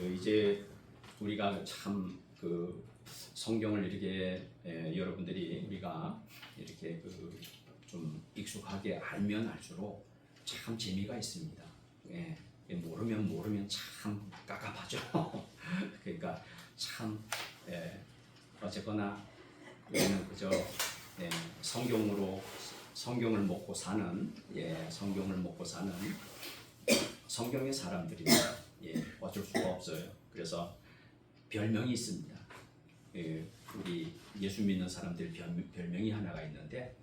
이제 우리가 참 그 성경을 이렇게 여러분들이 우리가 이렇게 좀 익숙하게 알면 알수록 참 재미가 있습니다. 모르면 참 깝깝하죠. 그러니까 참 어쨌거나 우리는 그저 성경을 먹고 사는 성경을 먹고 사는 성경의 사람들입니다. 어쩔 수가 없어요. 그래서 별명이 있습니다. 우리 예수 믿는 사람들 별명이 하나가 있는데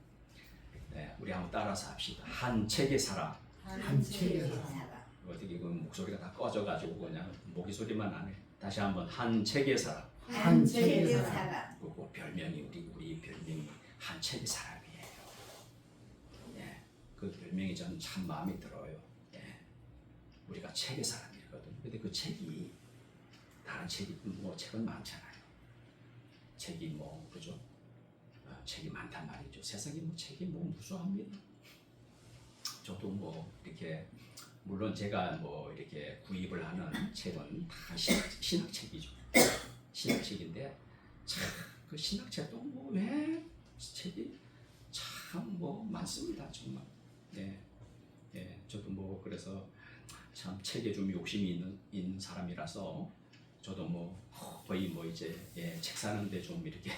우리 한번 따라서 합시다. 한 책에 살아. 한 책에 살아. 어떻게 그 목소리가 다 꺼져가지고 그냥 모기 소리만 나네. 다시 한번 한 책에 살아. 한 책에 살아. 그리고 별명이 우리 별명이 한 책의 사람이에요. 그 별명이 저는 참 마음에 들어요. 우리가 책의 사람이거든요. 근데 그 책이 다른 책이 책은 많잖아요. 책이 그죠? 책이 많단 말이죠. 세상에 책이 무수합니다. 저도 이렇게 물론 제가 이렇게 구입을 하는 책은 다 신학책이죠. 신학책인데 참 그 신학책도 왜 책이 참 많습니다. 정말. 저도 그래서 참 책에 좀 욕심이 있는 사람이라서 저도 거의 이제 책 사는데 좀 이렇게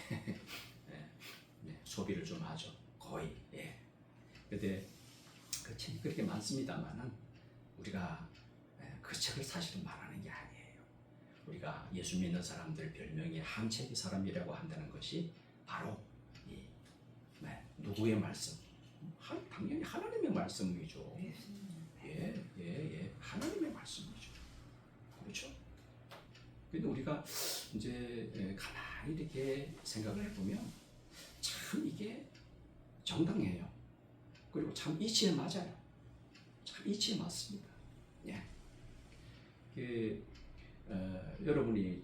소비를 좀 하죠. 거의. 근데 그 책이 그렇게 많습니다만은 우리가 그 책을 사실은 말하는 게 아니에요. 우리가 예수 믿는 사람들 별명이 한 책의 사람이라고 한다는 것이 바로 누구의 말씀? 당연히 하나님의 말씀이죠. 하나님의 말씀이죠. 그렇죠? 근데 우리가 이제 가만히 이렇게 생각을 해보면 참 이게 정당해요. 그리고 참 이치에 맞아요. 참 이치에 맞습니다. 여러분이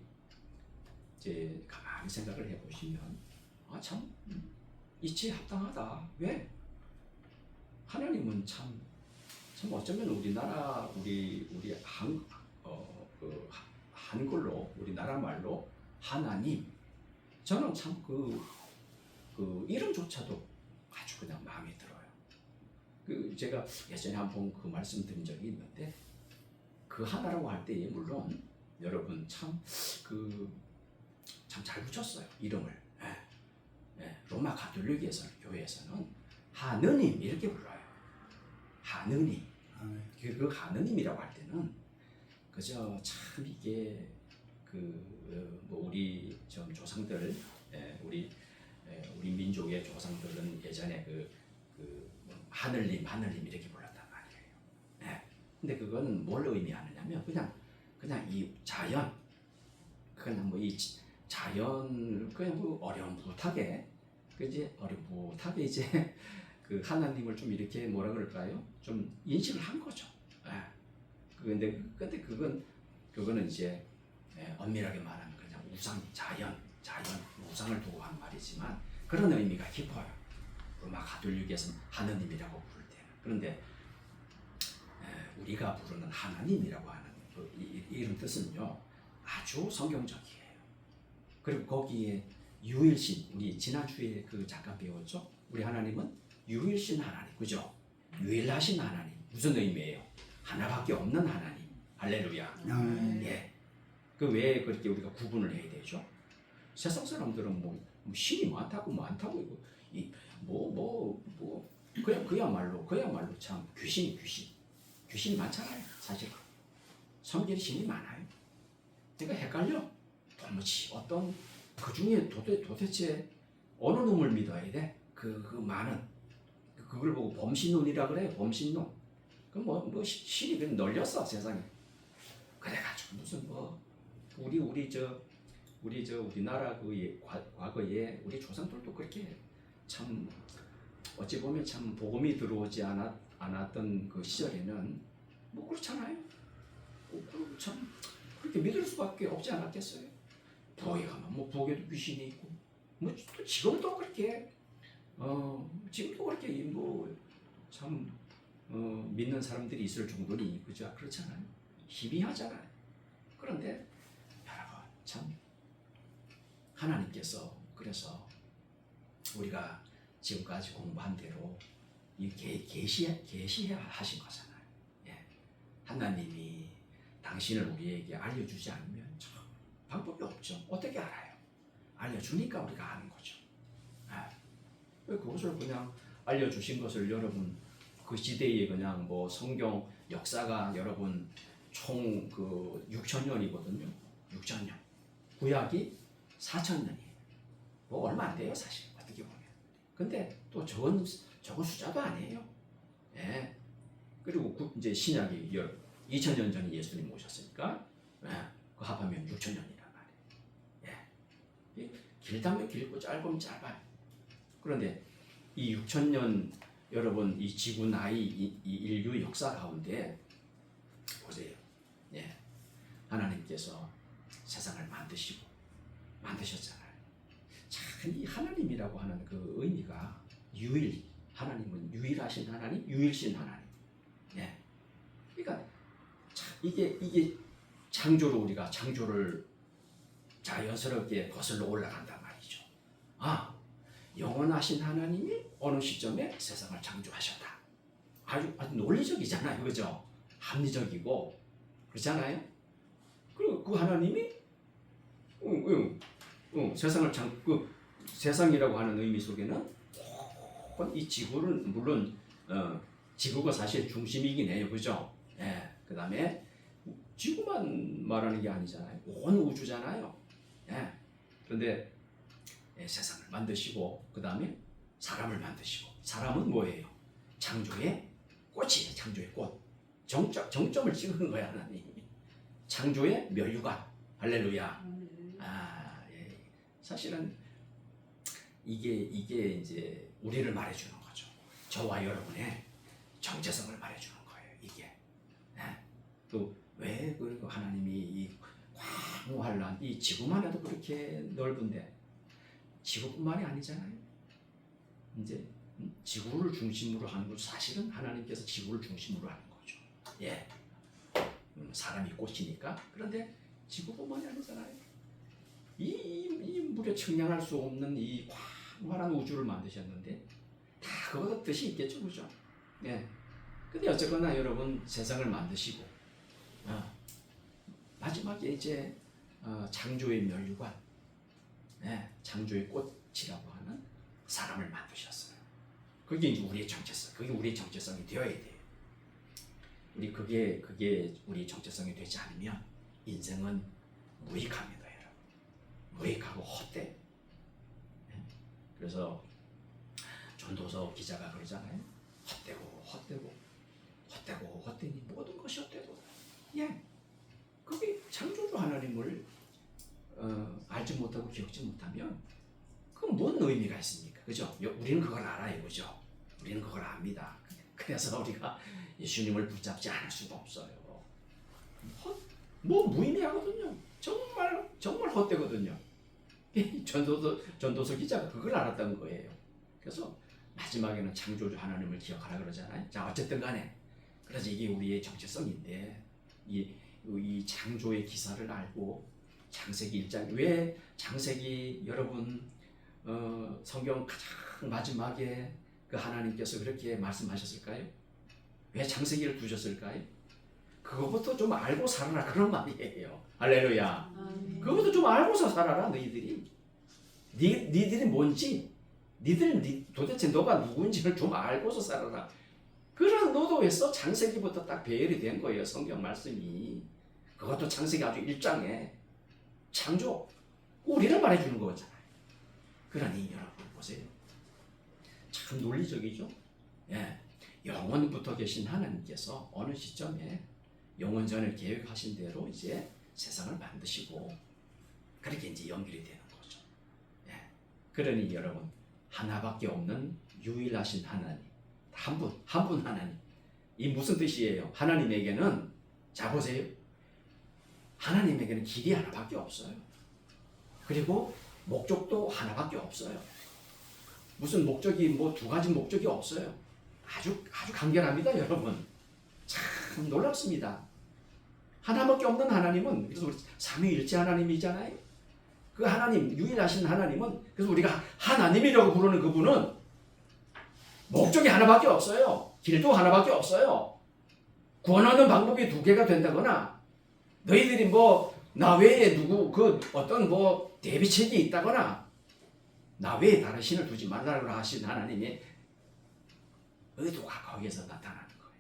이제 가만히 생각을 해보시면 참 이치에 합당하다. 왜? 하나님은 참 어쩌면 우리나라 우리 한글로 우리나라 말로 하나님, 저는 참 그 이름조차도 아주 그냥 마음에 들어요. 제가 예전에 한번 그 말씀 드린 적이 있는데 그 하나라고 할 때에 물론 여러분 참 잘 붙였어요. 이름을. 로마 가톨릭에서는 교회에서는 하느님 이렇게 불러요. 하느님. 그 하느님이라고 할 때는 그저 참 이게 우리 좀 조상들 우리 민족의 조상들은 예전에 하늘님 이렇게 불렀단 말이에요. 근데 그건 뭘 의미하느냐면 그냥 이 자연 그냥 이 자연 그냥 어렴풋하게 이제 그 하나님을 좀 이렇게 뭐라 그럴까요? 좀 인식을 한 거죠. 근데 그거는 이제 엄밀하게 말하면 그냥 자연 우상을 두고 한 말이지만 그런 의미가 깊어요. 로마 가톨릭에서는 하느님이라고 부를 때는. 그런데 우리가 부르는 하나님이라고 하는 이런 뜻은요 아주 성경적이에요. 그리고 거기에 유일신, 우리 지난주에 잠깐 배웠죠? 우리 하나님은 유일신 하나님, 그죠? 유일하신 하나님. 무슨 의미예요? 하나밖에 없는 하나님. 할렐루야. 왜 그렇게 우리가 구분을 해야 되죠? 세상 사람들은 신이 많다고 그야말로 참 귀신이 많잖아요. 사실 성질이 신이 많아요. 그러니까 헷갈려. 도무지 어떤 그 중에 도대체 어느 놈을 믿어야 돼? 그 많은 그걸 보고 범신론이라 그래요. 범신론. 그 신이 그냥 널렸어 세상에. 그래가지고 무슨 우리나라 과거에 우리 조상들도 그렇게 참 어찌 보면 참 복음이 들어오지 않았던 그 시절에는 그렇잖아요. 참 그렇게 믿을 수밖에 없지 않았겠어요. 부엌에 가면 부엌에도 귀신이 있고 또 지금도 그렇게 믿는 사람들이 있을 정도니 그렇잖아요. 희미하잖아요. 그런데 여러분 참 하나님께서 그래서 우리가 지금까지 공부한 대로 이 계시해 하신 거잖아요. 예. 하나님이 당신을 우리에게 알려주지 않으면 참 방법이 없죠. 어떻게 알아요? 알려주니까 우리가 아는 거죠. 왜 그것을 그냥 알려주신 것을 여러분 그 시대에 그냥 뭐 성경 역사가 여러분 총 그 6,000년이거든요. 6,000년. 구약이 4,000년이에요. 뭐 얼마 안 돼요 사실 어떻게 보면. 근데 또 적은 숫자도 아니에요. 예. 그리고 이제 신약이 2,000년 전에 예수님 오셨으니까 예. 그 합하면 6,000년이란 말이에요. 예. 길다면 길고 짧으면 짧아요. 그런데 이 6,000년 여러분 이 지구 나이 이 인류 역사 가운데 보세요. 예. 하나님께서 세상을 만드셨잖아요. 참 이 하나님이라고 하는 그 의미가 하나님은 유일하신 하나님, 유일신 하나님. 예. 그러니까 참 이게 창조로 우리가 창조를 자연스럽게 거슬러 올라간단 말이죠. 영원하신 하나님이 어느 시점에 세상을 창조하셨다. 아주 논리적이잖아요, 그죠? 합리적이고 그렇잖아요. 그리고 그 하나님이 세상이라고 하는 의미 속에는 이 지구는 물론 지구가 사실 중심이긴 해요, 그죠? 예. 그 다음에 지구만 말하는 게 아니잖아요. 온 우주잖아요. 예. 그런데 세상을 만드시고 그 다음에 사람을 만드시고 사람은 뭐예요? 창조의 꽃이에요. 창조의 꽃. 정점을 찍은 거야 하나님이. 창조의 멸류관. 할렐루야. 예. 사실은 이게 이제 우리를 말해주는 거죠. 저와 여러분의 정체성을 말해주는 거예요. 이게. 예. 또 왜 그리고 하나님이 이 광활한 이 지구만 해도 그렇게 넓은데 지구뿐만이 아니잖아요. 이제 지구를 중심으로 하는 거 사실은 하나님께서 지구를 중심으로 하는 거죠. 예. 사람이 꽃이니까. 그런데 지구뿐만이 아니잖아요. 이 무려 측량할 수 없는 이 광활한 우주를 만드셨는데 다 그거가 뜻이 있겠죠, 그죠? 예. 근데 어쨌거나 여러분 세상을 만드시고 마지막에 이제 창조의 멸류관, 창조의 꽃이라고 하는 사람을 만드셨어요. 그게 이제 우리의 정체성, 그게 우리의 정체성이 되어야 돼요. 그게 우리 정체성이 되지 않으면 인생은 무익합니다, 여러분. 무익하고 헛돼. 그래서 전도서 기자가 그러잖아요. 헛되니 모든 것이 헛되도다. 예, 그게 창조주 하나님을 알지 못하고 기억지 못하면 그건 뭔 의미가 있습니까? 그죠? 우리는 그걸 알아요, 그죠? 우리는 그걸 압니다. 그래서 우리가 예수님을 붙잡지 않을 수가 없어요. 무의미하거든요. 정말 헛되거든요. 전도서 기자가 그걸 알았던 거예요. 그래서 마지막에는 창조주 하나님을 기억하라 그러잖아요. 자, 어쨌든 간에 그래서 이게 우리의 정체성인데 이 창조의 기사를 알고 창세기 1장 왜 창세기 여러분 성경 가장 마지막에 그 하나님께서 그렇게 말씀하셨을까요? 왜 창세기를 두셨을까요? 그것부터 좀 알고 살아라 그런 말이에요. 할렐루야. 그것부터 좀 알고서 살아라 너희들이. 니들이 뭔지 도대체 너가 누구인지를 좀 알고서 살아라. 그런 노도에서 창세기부터 딱 배열이 된 거예요. 성경 말씀이. 그것도 창세기 아주 1장에 창조 우리를 말해주는 거잖아요. 그러니 여러분 보세요. 참 논리적이죠. 예, 영원부터 계신 하나님께서 어느 시점에 영원전을 계획하신 대로 이제 세상을 만드시고 그렇게 이제 연결이 되는 거죠. 예, 그러니 여러분 하나밖에 없는 유일하신 하나님, 한 분 하나님. 이 무슨 뜻이에요? 하나님에게는 자 보세요. 하나님에게는 길이 하나밖에 없어요. 그리고 목적도 하나밖에 없어요. 무슨 목적이 뭐 두 가지 목적이 없어요. 아주 간결합니다, 여러분. 참 놀랍습니다. 하나밖에 없는 하나님은, 그래서 우리 삼위일체 하나님이잖아요. 그 하나님, 유일하신 하나님은, 그래서 우리가 하나님이라고 부르는 그분은 목적이 하나밖에 없어요. 길도 하나밖에 없어요. 구원하는 방법이 두 개가 된다거나, 너희들이 뭐 나 외에 누구 그 어떤 뭐 대비책이 있다거나, 나 외에 다른 신을 두지 말라고 하신 하나님의 의도가 거기에서 나타나는 거예요.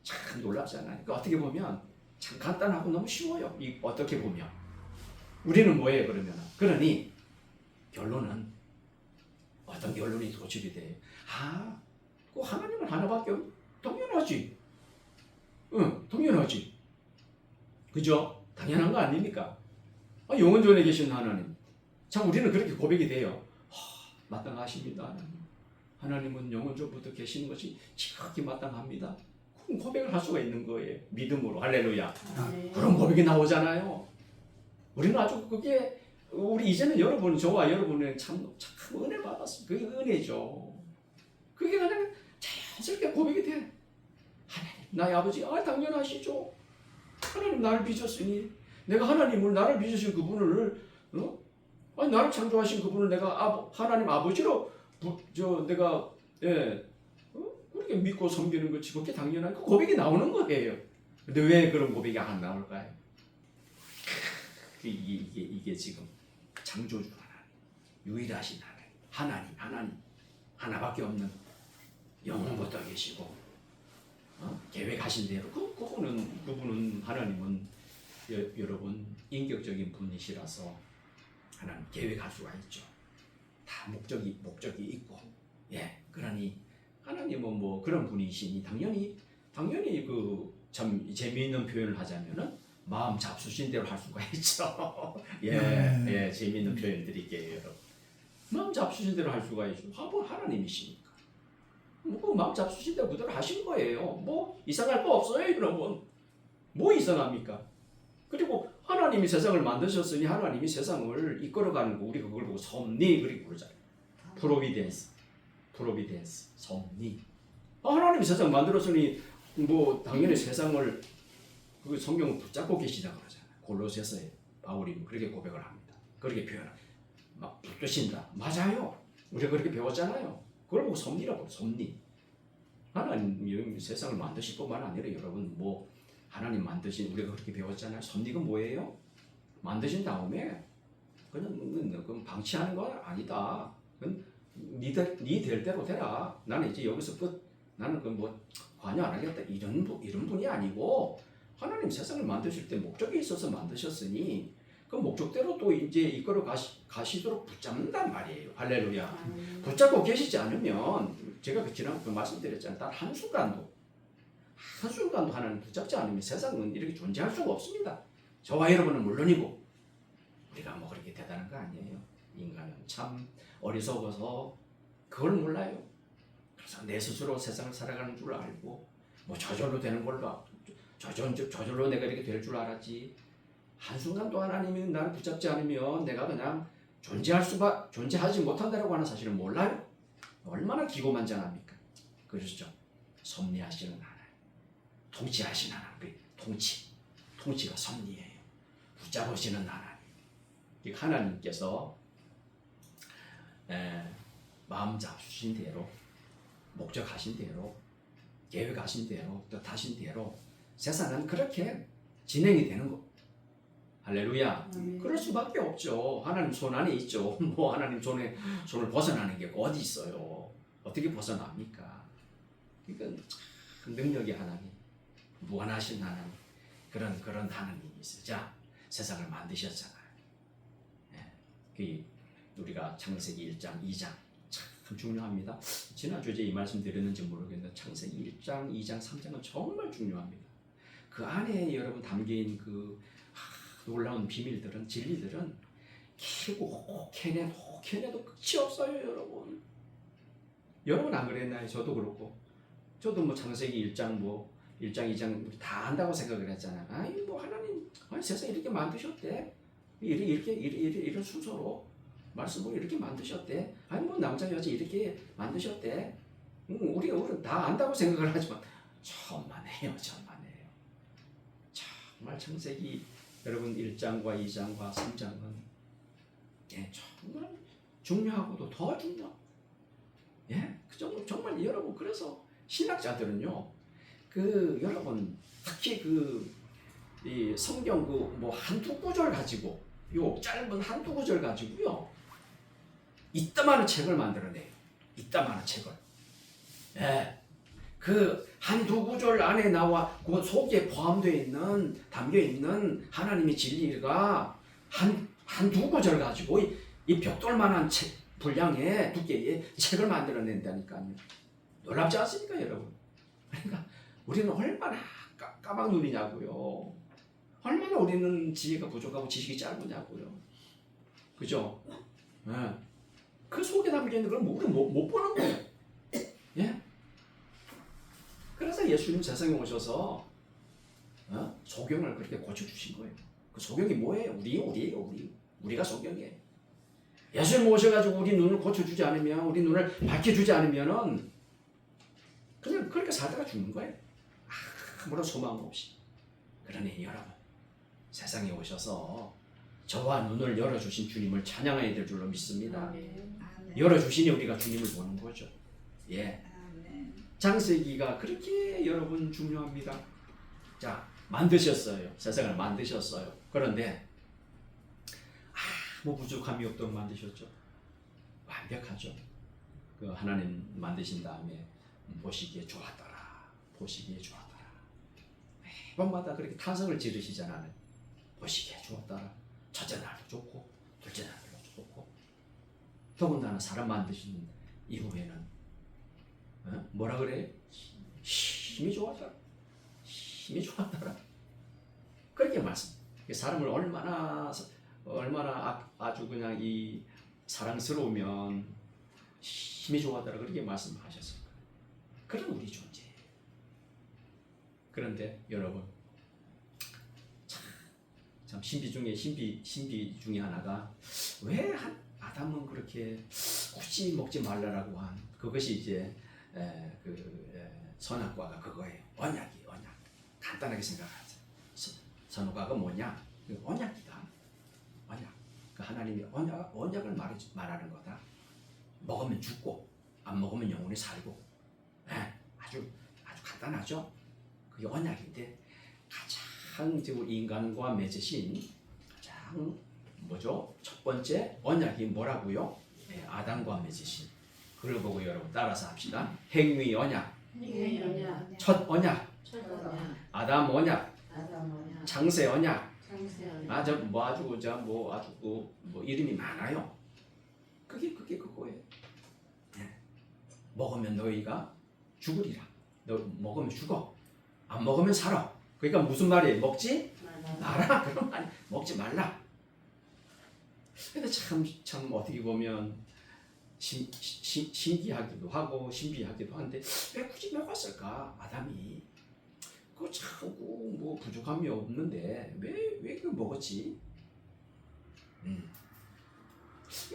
참 놀랍잖아요. 그러니까 어떻게 보면 참 간단하고 너무 쉬워요. 어떻게 보면 우리는 뭐예요 그러면? 그러니 결론은 어떤 결론이 도출이 돼요. 그 하나님은 하나밖에 당연하지. 응, 당연하지. 그죠? 당연한 거 아닙니까? 영원전에 계신 하나님. 참 우리는 그렇게 고백이 돼요. 마땅하십니다. 하나님. 하나님은 영원전부터 계시는 것이 지극히 마땅합니다. 그런 고백을 할 수가 있는 거예요. 믿음으로. 할렐루야. 그런 고백이 나오잖아요. 우리는 아주 그게 우리 이제는 여러분, 저와 여러분은 참 은혜 받았어요. 그게 은혜죠. 그게 그냥 자연스럽게 고백이 돼. 하나님, 나의 아버지, 당연하시죠. 하나님 나를 빚었으니 내가 하나님을, 나를 빚으신 그분을, 나를 창조하신 그분을 내가 하나님 아버지로 내가 그렇게 믿고 섬기는 것이 그렇게 당연한 그 고백이 나오는 거예요. 근데 왜 그런 고백이 안 나올까요? 이게 지금 창조주 하나님, 유일하신 하나님 하나밖에 없는 영원부터 계시고 계획하신 대로 그분은 하나님은 여러분 인격적인 분이시라서 하나님 계획할 수가 있죠. 다 목적이 있고, 그러니 하나님은 뭐 그런 분이시니 당연히 그 참 재미있는 표현을 하자면은 마음 잡수신 대로 할 수가 있죠. 재미있는 표현 드릴게요, 여러분. 마음 잡수신 대로 할 수가 있죠. 하나님이시니까. 뭐 마음 잡수신 대로 그대로 하신 거예요. 뭐 이상할 거 없어요, 여러분. 뭐 이상합니까? 그리고 하나님이 세상을 만드셨으니 하나님이 세상을 이끌어가는 거, 우리 그걸 보고 섭리 그렇게 부르잖아요. 프로비덴스, 섭리. 하나님이 세상 만들었으니 뭐 당연히 세상을 그 성경을 붙잡고 계시다 그러잖아요. 골로새서에 바울이 그렇게 고백을 합니다. 그렇게 표현합니다. 막 붙드신다. 맞아요. 우리가 그렇게 배웠잖아요. 그걸 보고 섭리라고, 섭리. 하나님이 세상을 만드실 뿐만 아니라 여러분 뭐 하나님 만드신, 우리가 그렇게 배웠잖아요. 섭리가 뭐예요? 만드신 다음에 그냥 방치하는 건 아니다. 네 될 대로 되라. 나는 이제 여기서 끝. 나는 뭐 관여 안 하겠다. 이런 분이 아니고 하나님 세상을 만드실 때 목적이 있어서 만드셨으니 그 목적대로 또 이제 이끌어 가시도록 붙잡는단 말이에요. 할렐루야. 붙잡고 계시지 않으면 제가 지난번에 말씀드렸잖아요. 단 한순간도 하나님 붙잡지 않으면 세상은 이렇게 존재할 수가 없습니다. 저와 여러분은 물론이고 우리가 뭐 그렇게 대단한 거 아니에요. 인간은 참 어리석어서 그걸 몰라요. 그래서 내 스스로 세상을 살아가는 줄 알고 뭐 저절로 되는 걸로 저절로 내가 이렇게 될 줄 알았지. 한순간도 하나님이 나를 붙잡지 않으면 내가 그냥 존재하지 못한다라고 하는 사실을 몰라요. 얼마나 기고만장합니까? 그러시죠. 섭리하시는 하나님, 통치하시는 하나님, 통치가 섭리예요. 붙잡으시는 하나님. 하나님께서 마음 잡수신 대로, 목적하신 대로, 계획하신 대로, 뜻하신 대로 세상은 그렇게 진행이 되는 거. 할렐루야. 그럴 수밖에 없죠. 하나님 손 안에 있죠. 뭐 하나님 손을 벗어나는 게 어디 있어요? 어떻게 벗어납니까? 이건 참 능력의 하나님, 무한하신 하나님, 그런 하나님이 있어요. 자, 세상을 만드셨잖아요. 우리가 창세기 1장, 2장 참 중요합니다. 지난주에 이 말씀 드렸는지 모르겠는데 창세기 1장, 2장, 3장은 정말 중요합니다. 그 안에 여러분 담긴 그 놀라운 비밀들은, 진리들은 캐고 캐내도 끝이 없어요, 여러분. 여러분 안 그랬나요? 저도 그렇고. 저도 뭐 창세기 1장, 1장, 2장 다 안다고 생각을 했잖아요. 뭐 하나님, 세상 이렇게 만드셨대. 이런 순서로 말씀을 이렇게 만드셨대. 뭐 남자 여자 이렇게 만드셨대. 우리는 다 안다고 생각을 하지만 천만에요. 정말 창세기 여러분 1장과 2장과 3장은 정말 중요하고도 더 중요. 그 정도 정말 여러분 그래서 신학자들은요, 여러분 특히 이 성경 뭐 한두 구절 가지고 요 짧은 한두 구절 가지고요 이따만한 책을 만들어내요. 이따만한 책을. 그 한두 구절 안에 나와 그 속에 담겨 있는 하나님의 진리가 한두 구절 가지고 이 벽돌만한 책 분량의 두께의 책을 만들어낸다니까요. 놀랍지 않습니까, 여러분? 그러니까 우리는 얼마나 까막 눈이냐고요. 얼마나 우리는 지혜가 부족하고 지식이 짧으냐고요. 그죠? 그 속에 담겨 있는 걸 우리는 못 보는 거예요. 그래서 예수님 세상에 오셔서 소경을 그렇게 고쳐주신 거예요. 그 소경이 뭐예요? 우리가 소경이에요. 예수님 오셔가지고 우리 눈을 고쳐주지 않으면, 우리 눈을 밝혀주지 않으면은 그냥 그렇게 살다가 죽는 거예요. 아무런 소망 없이. 그러니 여러분, 세상에 오셔서 저와 눈을 열어주신 주님을 찬양해야 될 줄로 믿습니다. 아멘. 열어주시니 우리가 주님을 보는 거죠. 아멘. 창세기가 그렇게 여러분 중요합니다. 자, 만드셨어요. 세상을 만드셨어요. 그런데 아무 부족함이 없도록 만드셨죠. 완벽하죠. 그 하나님 만드신 다음에 보시기에 좋았더라. 보시기에 좋았더라. 매번마다 그렇게 탄성을 지르시잖아요. 보시기에 좋았더라. 첫째 날도 좋고 둘째 날도 좋고, 더군다나 사람 만드신 이후에는 뭐라 그래요? 힘이 좋았더라. 힘이 좋았더라. 그렇게 말씀. 사람을 얼마나 아주 그냥 이 사랑스러우면 힘이 좋았더라. 그렇게 말씀하셨어요. 그런 우리 존재. 그런데 여러분, 참 신비 중에 하나가, 왜 아담은 그렇게 굳이 먹지 말라라고 한 그것이 이제 선악과가 그거예요. 언약. 간단하게 생각하세요. 선악과가 뭐냐? 언약이다. 언약. 그 하나님이 언약을 말하는 거다. 먹으면 죽고 안 먹으면 영원히 살고. 아주 간단하죠. 그게 언약인데, 가장 지금 인간과 맺으신 가장 뭐죠? 첫 번째 언약이 뭐라고요? 아담과 맺으신. 그걸 보고 여러분 따라서 합시다. 행위 언약, 첫 언약, 아담 언약, 창세 언약. 이름이 많아요. 그게 그거예요. 먹으면 너희가 죽으리라. 너 먹으면 죽어. 안 먹으면 살아. 그러니까 무슨 말이에요? 먹지 마라. 그런 말이 먹지 말라. 근데 참 어떻게 보면 신기하기도 하고 신비하기도 한데, 왜 굳이 먹었을까? 아담이 그거 참 뭐 부족함이 없는데 왜 그걸 먹었지?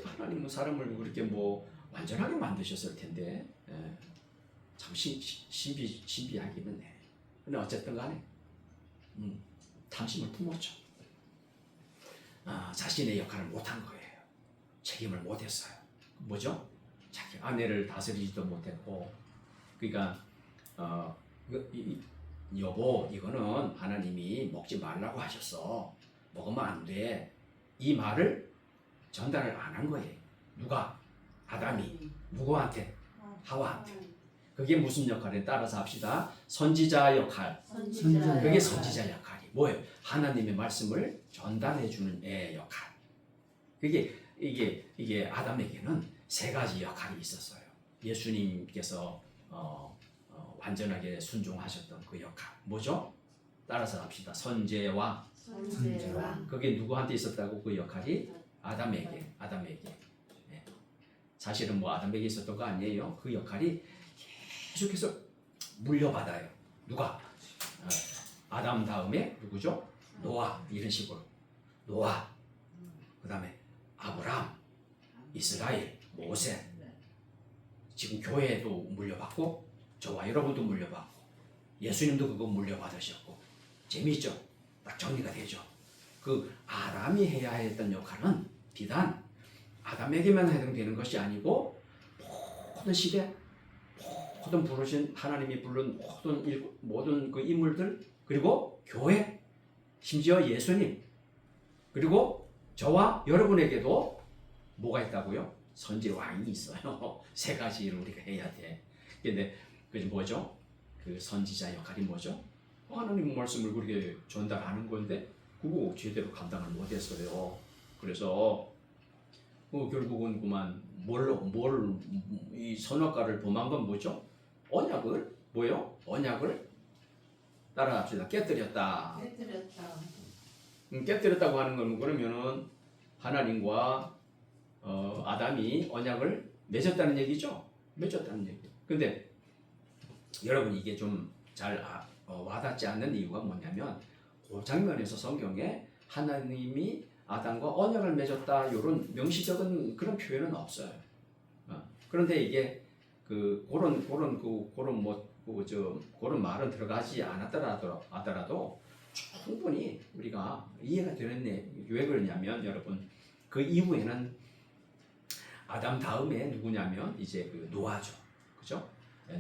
하나님은 사람을 그렇게 뭐 완전하게 만드셨을 텐데, 참 신비하기는 해. 근데 어쨌든 간에 탐심을 품었죠. 자신의 역할을 못한 거예요. 책임을 못했어요. 뭐죠? 자기 아내를 다스리지도 못했고, 그러니까 여보, 이거는 하나님이 먹지 말라고 하셨어. 먹으면 안 돼. 이 말을 전달을 안 한 거예요. 누가? 아담이. 누구한테? 하와한테. 그게 무슨 역할에 따라서 합시다. 선지자 역할. 그게 선지자 역할이 뭐예요? 하나님의 말씀을 전달해 주는 애 역할. 이게 아담에게는 세 가지 역할이 있었어요. 예수님께서 완전하게 순종하셨던 그 역할. 뭐죠? 따라서 합시다. 선제와. 그게 누구한테 있었다고? 그 역할이 아담에게. 사실은 뭐 아담에게 있었던 거 아니에요. 그 역할이 계속해서 물려받아요. 누가? 아담 다음에 누구죠? 노아. 이런 식으로. 노아. 그 다음에 아브라함, 이스라엘, 모세. 지금 교회도 물려받고 저와 여러분도 물려받고 예수님도 그거 물려받으셨고. 재미있죠? 딱 정리가 되죠. 그 아담이 해야 했던 역할은 비단 아담에게만 해당되는 것이 아니고 모든 시대, 모든 부르신 하나님이 부른 모든 그 인물들, 그리고 교회, 심지어 예수님, 그리고 저와 여러분에게도 뭐가 있다고요? 선지 왕이 있어요. 세 가지를 우리가 해야 돼. 근데 그 뭐죠? 그 선지자 역할이 뭐죠? 하나님 말씀을 그렇게 전달하는 건데 그거 제대로 감당을 못했어요. 그래서 결국은 그만 이 선악과를 범한 건 뭐죠? 언약을 뭐요? 언약을 따라합시다. 깨뜨렸다. 깨뜨렸다고 하는 건 그러면은 하나님과 아담이 언약을 맺었다는 얘기죠. 맺었다는 얘기. 근데 여러분 이게 좀 잘 와닿지 않는 이유가 뭐냐면 그 장면에서 성경에 하나님이 아담과 언약을 맺었다 이런 명시적인 그런 표현은 없어요. 그런데 이게 그런 말은 들어가지 않았더라도 충분히 우리가 이해가 되는 왜 그러냐면 여러분 그 이후에는 아담 다음에 누구냐면 이제 그 노아죠, 그죠?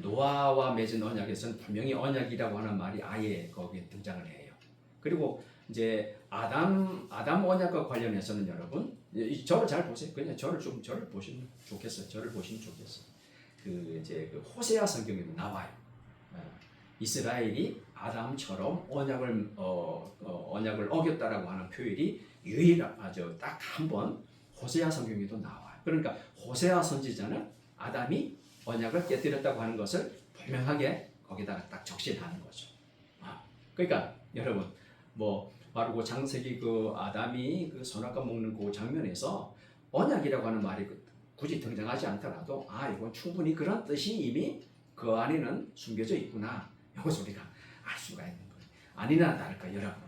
노아와 맺은 언약에서는 분명히 언약이라고 하는 말이 아예 거기에 등장을 해요. 그리고 이제 아담 언약과 관련해서는 여러분 저를 잘 보세요. 그냥 저를 보시면 좋겠어요. 이제 그 호세아 성경에도 나와요. 이스라엘이 아담처럼 언약을 어겼다라고 하는 표현이 유일하죠. 딱 한 번 호세아 성경에도 나와요. 그러니까 호세아 선지자는 아담이 언약을 깨뜨렸다고 하는 것을 분명하게 거기다가 딱 적신하는 거죠. 그러니까 여러분 바로 그 창세기 그 아담이 그 선악과 먹는 그 장면에서 언약이라고 하는 말이 굳이 등장하지 않더라도 이건 충분히 그런 뜻이 이미 그 안에는 숨겨져 있구나. 이것을 우리가 알 수가 있는 거예요. 아니나 다를까 여러분.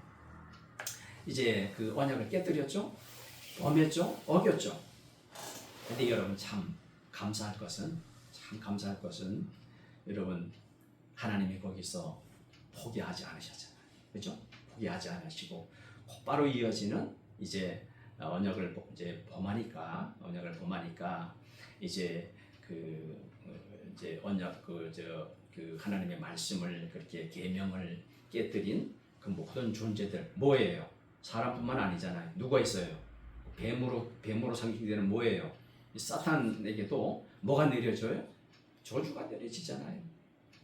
이제 그 언약을 깨뜨렸죠? 범했죠? 어겼죠? 근데 여러분 참 감사할 것은 여러분 하나님이 거기서 포기하지 않으셨잖아요. 그렇죠? 포기하지 않으시고 곧바로 이어지는 이제 언약을 이제 범하니까 이제 이제 언약 그 하나님의 말씀을 그렇게 계명을 깨뜨린 그 모든 존재들 뭐예요? 사람뿐만 아니잖아요. 누가 있어요? 뱀으로 상징되는 뭐예요? 사탄에게도 뭐가 내려져요? 저주가 내려지잖아요.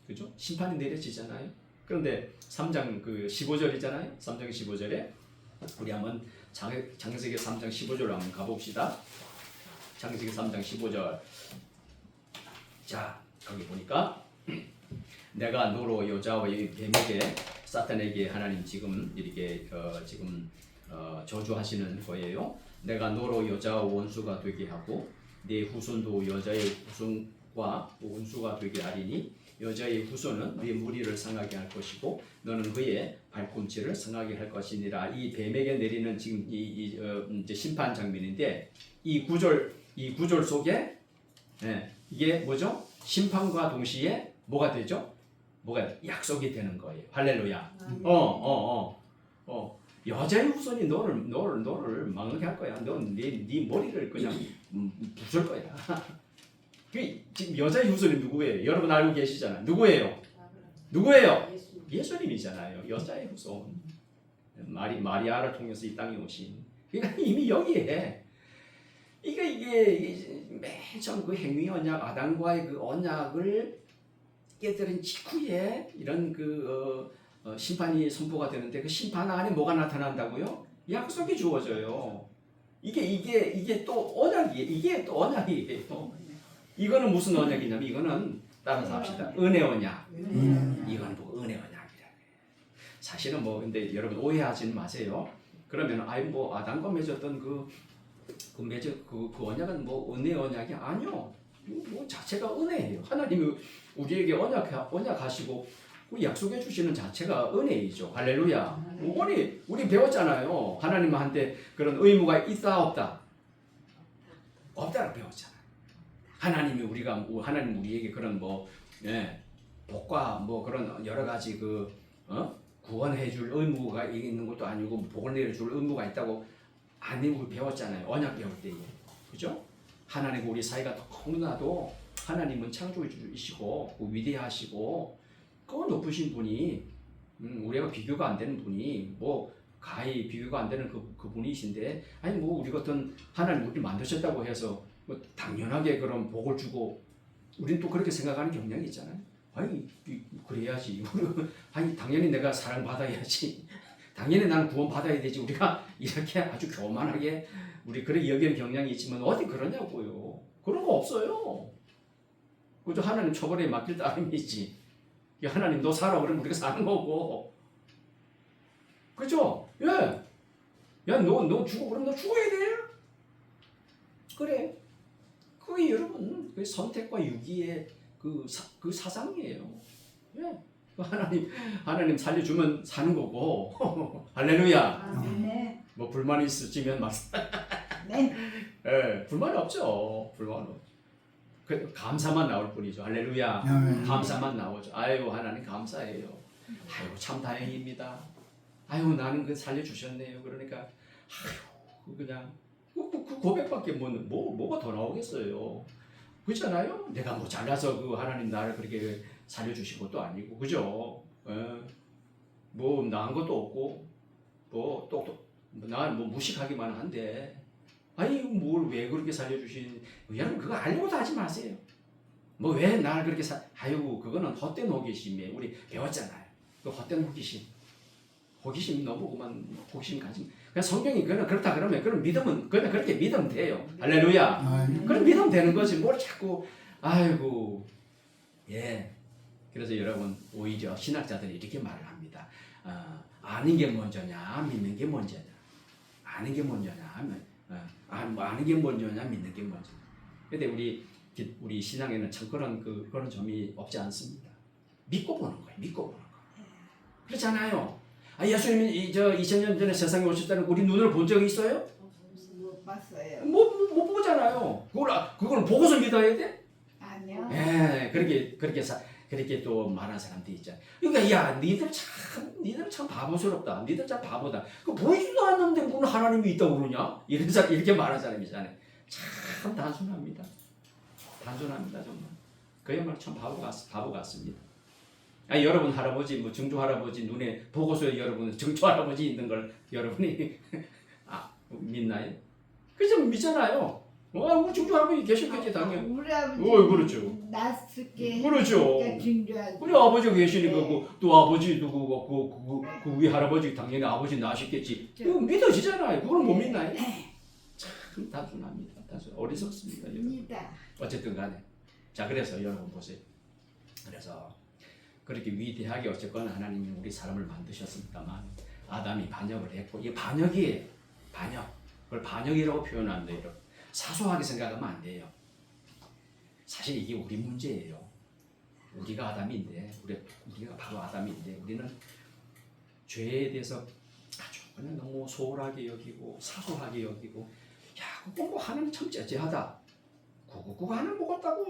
그죠? 심판이 내려지잖아요. 그런데 3장 15절이잖아요. 3장 15절에 우리 한번 창세기 3장 15절 한번 가봅시다. 창세기 3장 15절. 자, 거기 보니까 내가 너로 여자와 뱀에게 사탄에게 하나님 지금 이렇게 저주하시는 거예요. 내가 너로 여자와 원수가 되게 하고 네 후손도 여자의 후손과 원수가 되게 하리니 여자의 후손은 네 무리를 상하게 할 것이고 너는 그의 발꿈치를 상하게 할 것이니라. 이 뱀에게 내리는 지금 이제 심판 장면인데 이 구절 속에 이게 뭐죠? 심판과 동시에 뭐가 되죠? 뭐가 약속이 되는 거예요. 할렐루야. 여자의 후손이 너를 망하게 할 거야. 네 머리를 그냥 부술 거야. 지금 여자의 후손이 누구예요? 여러분 알고 계시잖아요. 누구예요? 예수님이잖아요. 여자의 후손. 마리아를 통해서 이 땅에 오신. 그러니까 이미 여기에 이게 맨 처음 그 행위 언약 아담과의 그 언약을 깨뜨린 직후에 이런 심판이 선포가 되는데 그 심판 안에 뭐가 나타난다고요? 약속이 주어져요. 이게 또 언약이에요. 이게 또 언약이에요. 이거는 무슨 언약이냐면 이거는 따라서 합시다. 은혜 언약. 이건 뭐 은혜 언약이라. 사실은 근데 여러분 오해하지는 마세요. 그러면 아담과 맺었던 그 언약은 은혜 언약이 아니요. 자체가 은혜예요. 하나님이 우리에게 언약하시고 약속해 주시는 자체가 은혜이죠. 할렐루야. 우리 배웠잖아요. 하나님한테 그런 의무가 있다 없다? 없다고 배웠잖아요. 하나님 우리에게 그런 복과 그런 여러 가지 구원해 줄 의무가 있는 것도 아니고 복을 내려줄 의무가 있다고 아니 우리 배웠잖아요. 언약 배울 때에. 그죠? 하나님과 우리 사이가 너무나도 하나님은 창조주이시고 위대하시고 그 높으신 분이 우리가 비교가 안 되는 분이 뭐 가히 비교가 안 되는 그 분이신데 아니 뭐 우리 같은 하나님 우리 만드셨다고 해서 뭐 당연하게 그런 복을 주고 우리는 또 그렇게 생각하는 경향이 있잖아요. 아니 그래야지. 아니 당연히 내가 사랑받아야지. 당연히 나는 구원받아야 되지. 우리가 이렇게 아주 교만하게 우리 그렇게 여기는 경향이 있지만 어디 그러냐고요. 그런 거 없어요. 그저 하나님 처벌에 맡길 따름이지. 하나님 너 살아 그러면 우리가 사는 거고. 그죠? 예. 야 너 죽어 그럼 너 죽어야 돼. 그래. 그게 여러분 그 선택과 유기의 그 사상이에요. 예. 하나님 살려주면 사는 거고. 할렐루야. 아멘. 뭐 불만 있으시면 말씀. 네. 예, 불만 없죠. 불만 없죠. 그 감사만 나올 뿐이죠. 할렐루야. 감사만 나오죠. 아유 하나님 감사해요. 아유 참 다행입니다. 아유 나는 그 살려주셨네요. 그러니까 아유 그냥 그 고백밖에 뭐가 더 나오겠어요. 그렇잖아요. 내가 뭐 잘나서 그 하나님 나를 그렇게 살려주신 것도 아니고 그죠? 예. 뭐 나은 것도 없고 뭐난 뭐 무식하기만 한데 아니 뭘 왜 그렇게 살려주신 여러분 그거 알고도 하지 마세요. 뭐 왜 나를 그렇게 아이고 그거는 헛된 호기심에 우리 배웠잖아요. 그 헛된 호기심 너무 그만 호기심 가진. 그냥 성경이 그렇다 그러면 그럼 믿으면 그냥 그렇게 믿으면 돼요. 할렐루야. 그럼 믿으면 되는 거지. 뭘 자꾸 아이고 예. 그래서 여러분 오히려 신학자들이 이렇게 말을 합니다. 아는 게 먼저냐 믿는 게 먼저냐. 아는 게 먼저냐 아는 게 먼저냐 믿는 게 먼저냐. 근데 우리 신앙에는 참 그런 점이 없지 않습니다. 믿고 보는 거예요. 믿고 보는 거. 그렇잖아요. 예수님이 2000년 전에 세상에 오셨다는 우리 눈으로 본 적이 있어요? 못 봤어요. 못 보잖아요. 그걸 보고서 믿어야 돼? 아니요. 예, 그렇게 또 말하는 사람들이 있잖아. 그러니까 야, 니들 참 바보스럽다. 니들 참 바보다. 그 보이지도 않는데 무슨 하나님이 있다고 그러냐? 이렇게 말하는 사람이잖아요. 참 단순합니다. 단순합니다 정말. 그야말로 참 바보 같습니다. 여러분 할아버지 뭐 증조 할아버지 눈에 보고서에 여러분 증조 할아버지 있는 걸 여러분이 믿나요? 그죠 믿잖아요. 우리 증조 할아버지 계셨겠지 당연히. 우리 아버지 그렇죠. 낯설게 그렇죠. 증조하지. 우리 아버지가 계시니까 네. 또 아버지 누구 그 위에 할아버지 당연히 아버지 나시겠지. 그거 믿어지잖아요. 그걸 못 믿나요? 참 단순합니다. 어리석습니다. 여러분. 믿다. 어쨌든 간에 그래서 여러분 보세요. 그래서 그렇게 위대하게 어쨌거나 하나님이 우리 사람을 만드셨습니다만 아담이 반역을 했고 이게 반역이에요. 그걸 반역이라고 표현하는데 여러분 사소하게 생각하면 안 돼요. 사실 이게 우리 문제예요. 우리가 아담인데 우리가 바로 아담인데 우리는 죄에 대해서 아주 그냥 너무 소홀하게 여기고 사소하게 여기고 그거 뭐 하나님 참 째째하다. 그거 하나님 먹었다고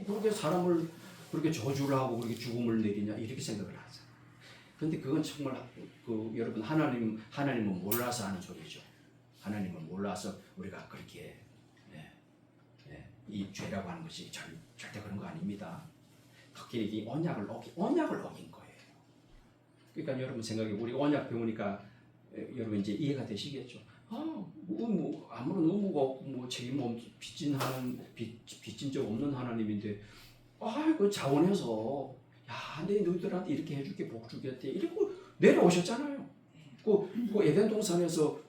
그렇게 사람을 그렇게 저주를 하고 그렇게 죽음을 내리냐 이렇게 생각을 하잖아요. 그런데 그건 정말 여러분 하나님은 몰라서 하는 소리죠. 하나님은 몰라서 우리가 그렇게 이 죄라고 하는 것이 절대 그런 거 아닙니다. 특히 이 언약을 어긴 거예요. 그러니까 여러분 생각해 우리 언약 배우니까 여러분 이제 이해가 되시겠죠. 뭐 아무런 의무가 없고 뭐 책임 빚진 적 없는 하나님인데 그 자원해서 내 너희들한테 이렇게 해줄게 복 주겠대 이러고 내려오셨잖아요. 그 에덴 동산에서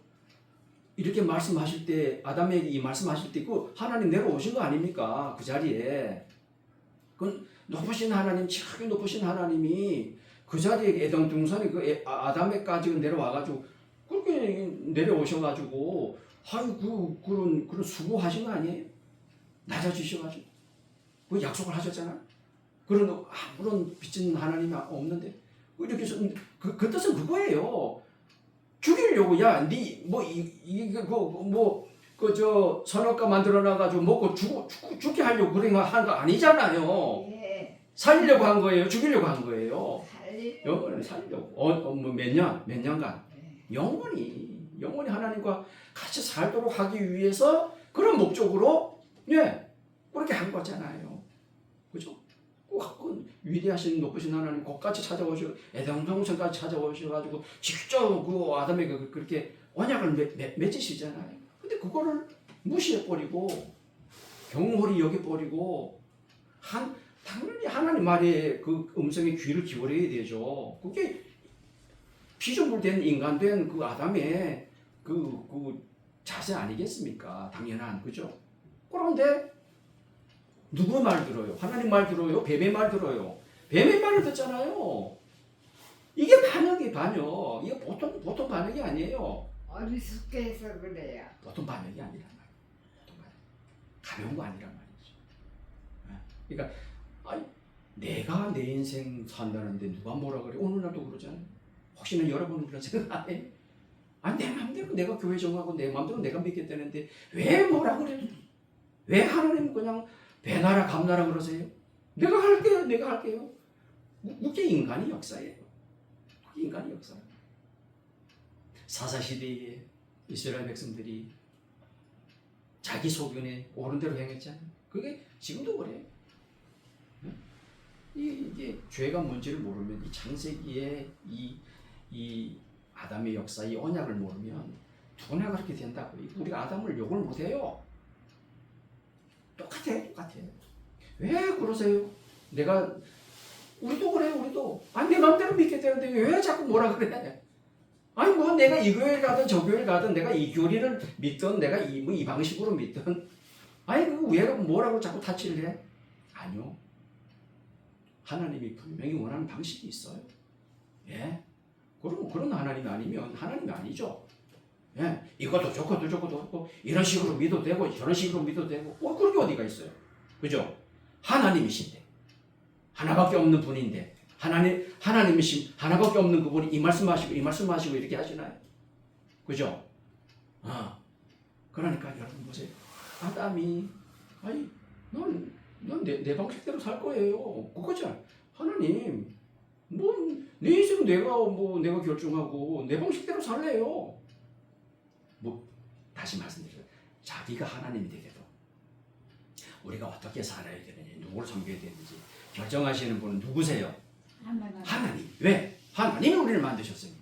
이렇게 말씀하실 때 아담에게 이 말씀하실 때 그 하나님 내려오신 거 아닙니까? 그 자리에 그 높으신 하나님 지극히 높으신 하나님이 그 자리에 에덴 동산에 그 아담에까지 내려와가지고 그렇게 내려오셔가지고 그런 수고하신 거 아니에요? 낮아지셔가지고 그 약속을 하셨잖아요. 그런 아무런 빚진 하나님이 없는데 이렇게 해서 그 뜻은 그거예요. 죽이려고 선악과 만들어놔가지고 먹고 죽게 하려고 그런 거 한 거 아니잖아요. 예. 살리려고 한 거예요. 죽이려고 한 거예요. 살리려고 영원히 살려고 몇 년간 네. 영원히 하나님과 같이 살도록 하기 위해서 그런 목적으로 그렇게 한 거잖아요. 그죠? 꼭 위대하신 높으신 하나님 거기까지 찾아오시고 에덴 동산까지 찾아오셔가지고 직접 그 아담에게 그렇게 언약을 맺으시잖아요. 근데 그거를 무시해버리고 경홀히 여겨버리고 당연히 하나님 말에 그 음성에 귀를 기울여야 되죠. 그게 피조물된 인간된 그 아담의 그 자세 아니겠습니까? 당연한 그죠? 그런데 누구 말 들어요? 하나님 말 들어요? 뱀의 말 들어요? 뱀의 말을 듣잖아요. 이게 반역이 이게 보통 반역이 아니에요. 어리숙해 해서 그래요. 보통 반역이 아니란 말이에요. 보통 반역. 가벼운 거 아니란 말이죠. 그러니까 내가 내 인생 산다는데 누가 뭐라 그래? 오늘 날도 그러잖아요. 혹시나 여러분은 그런 생각 안 해요? 내 마음대로 내가 교회 정하고 내 마음대로 내가 믿겠다는데 왜 뭐라 그래요? 왜 하나님 그냥 배나라 감나라 그러세요? 내가 할게요. 그게 인간의 역사예요. 그게 인간의 역사예요. 사사시대에 이스라엘 백성들이 자기 소견에 옳은 대로 행했잖아요. 그게 지금도 그래요. 이게 죄가 뭔지를 모르면 이 창세기에 이 아담의 역사, 이 언약을 모르면 누구나 그렇게 된다고. 우리가 아담을 욕을 못해요. 똑같아요. 왜 그러세요? 우리도 그래, 우리도. 내 마음대로 믿게 되는데 왜 자꾸 뭐라 그래? 뭐 내가 이 교회를 가든 저 교회를 가든 내가 이 교리를 믿든 내가 이 방식으로 믿든 왜 뭐라고 자꾸 타치를 해? 아니요. 하나님이 분명히 원하는 방식이 있어요. 그런 하나님이 아니면 하나님이 아니죠. 이것도 저것도 이런 식으로 믿어도 되고 저런 식으로 믿어도 되고 그런 게 어디가 있어요. 그죠? 하나님이신데 하나밖에 없는 분인데 하나님이신 하나밖에 없는 그분이 이 말씀하시고 이렇게 하시나요? 그죠? 그러니까 여러분 보세요. 아담이 넌 내 방식대로 살 거예요. 그거잖아. 하나님 내 인생 내가 결정하고 내 방식대로 살래요. 다시 말씀드려요. 자기가 하나님이 되게도 우리가 어떻게 살아야 되는지 누구를 섬겨야 되는지 결정하시는 분은 누구세요? 하나님. 왜? 하나님이 우리를 만드셨으니.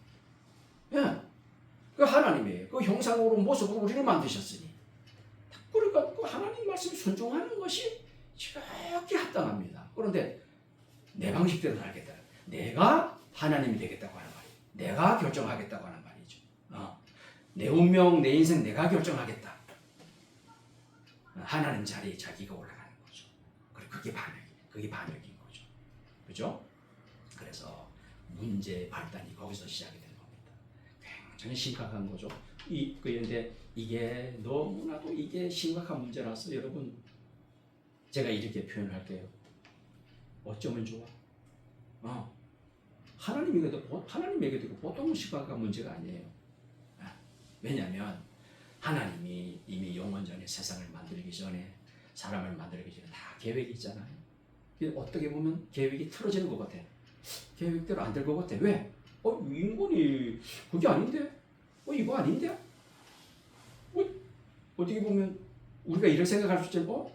그 하나님의 그 형상으로 모습으로 우리를 만드셨으니. 그러니까 그 하나님 말씀에 순종하는 것이 지극히 합당합니다. 그런데 내 방식대로 살겠다. 내가 하나님이 되겠다고 하는 말이에요. 내가 결정하겠다고 하는 말이죠. 내 운명, 내 인생 내가 결정하겠다. 하나님 자리에 자기가 올라가는 거죠. 그리고 그게 반역인 거죠. 그죠? 그래서 문제의 발단이 거기서 시작이 되는 겁니다. 굉장히 심각한 거죠. 그런데 이게 너무나도 이게 심각한 문제라서 여러분 제가 이렇게 표현할게요. 어쩌면 좋아? 하나님에게도 보통 심각한 문제가 아니에요. 왜냐하면 하나님이 이미 영원 전에 세상을 만들기 전에 사람을 만들기 전에 다 계획이 있잖아요. 어떻게 보면 계획이 틀어지는 것 같아. 계획대로 안 될 것 같아. 왜? 인간이 그게 아닌데? 이거 아닌데? 어떻게 보면 우리가 이렇게 생각할 수 있잖아요.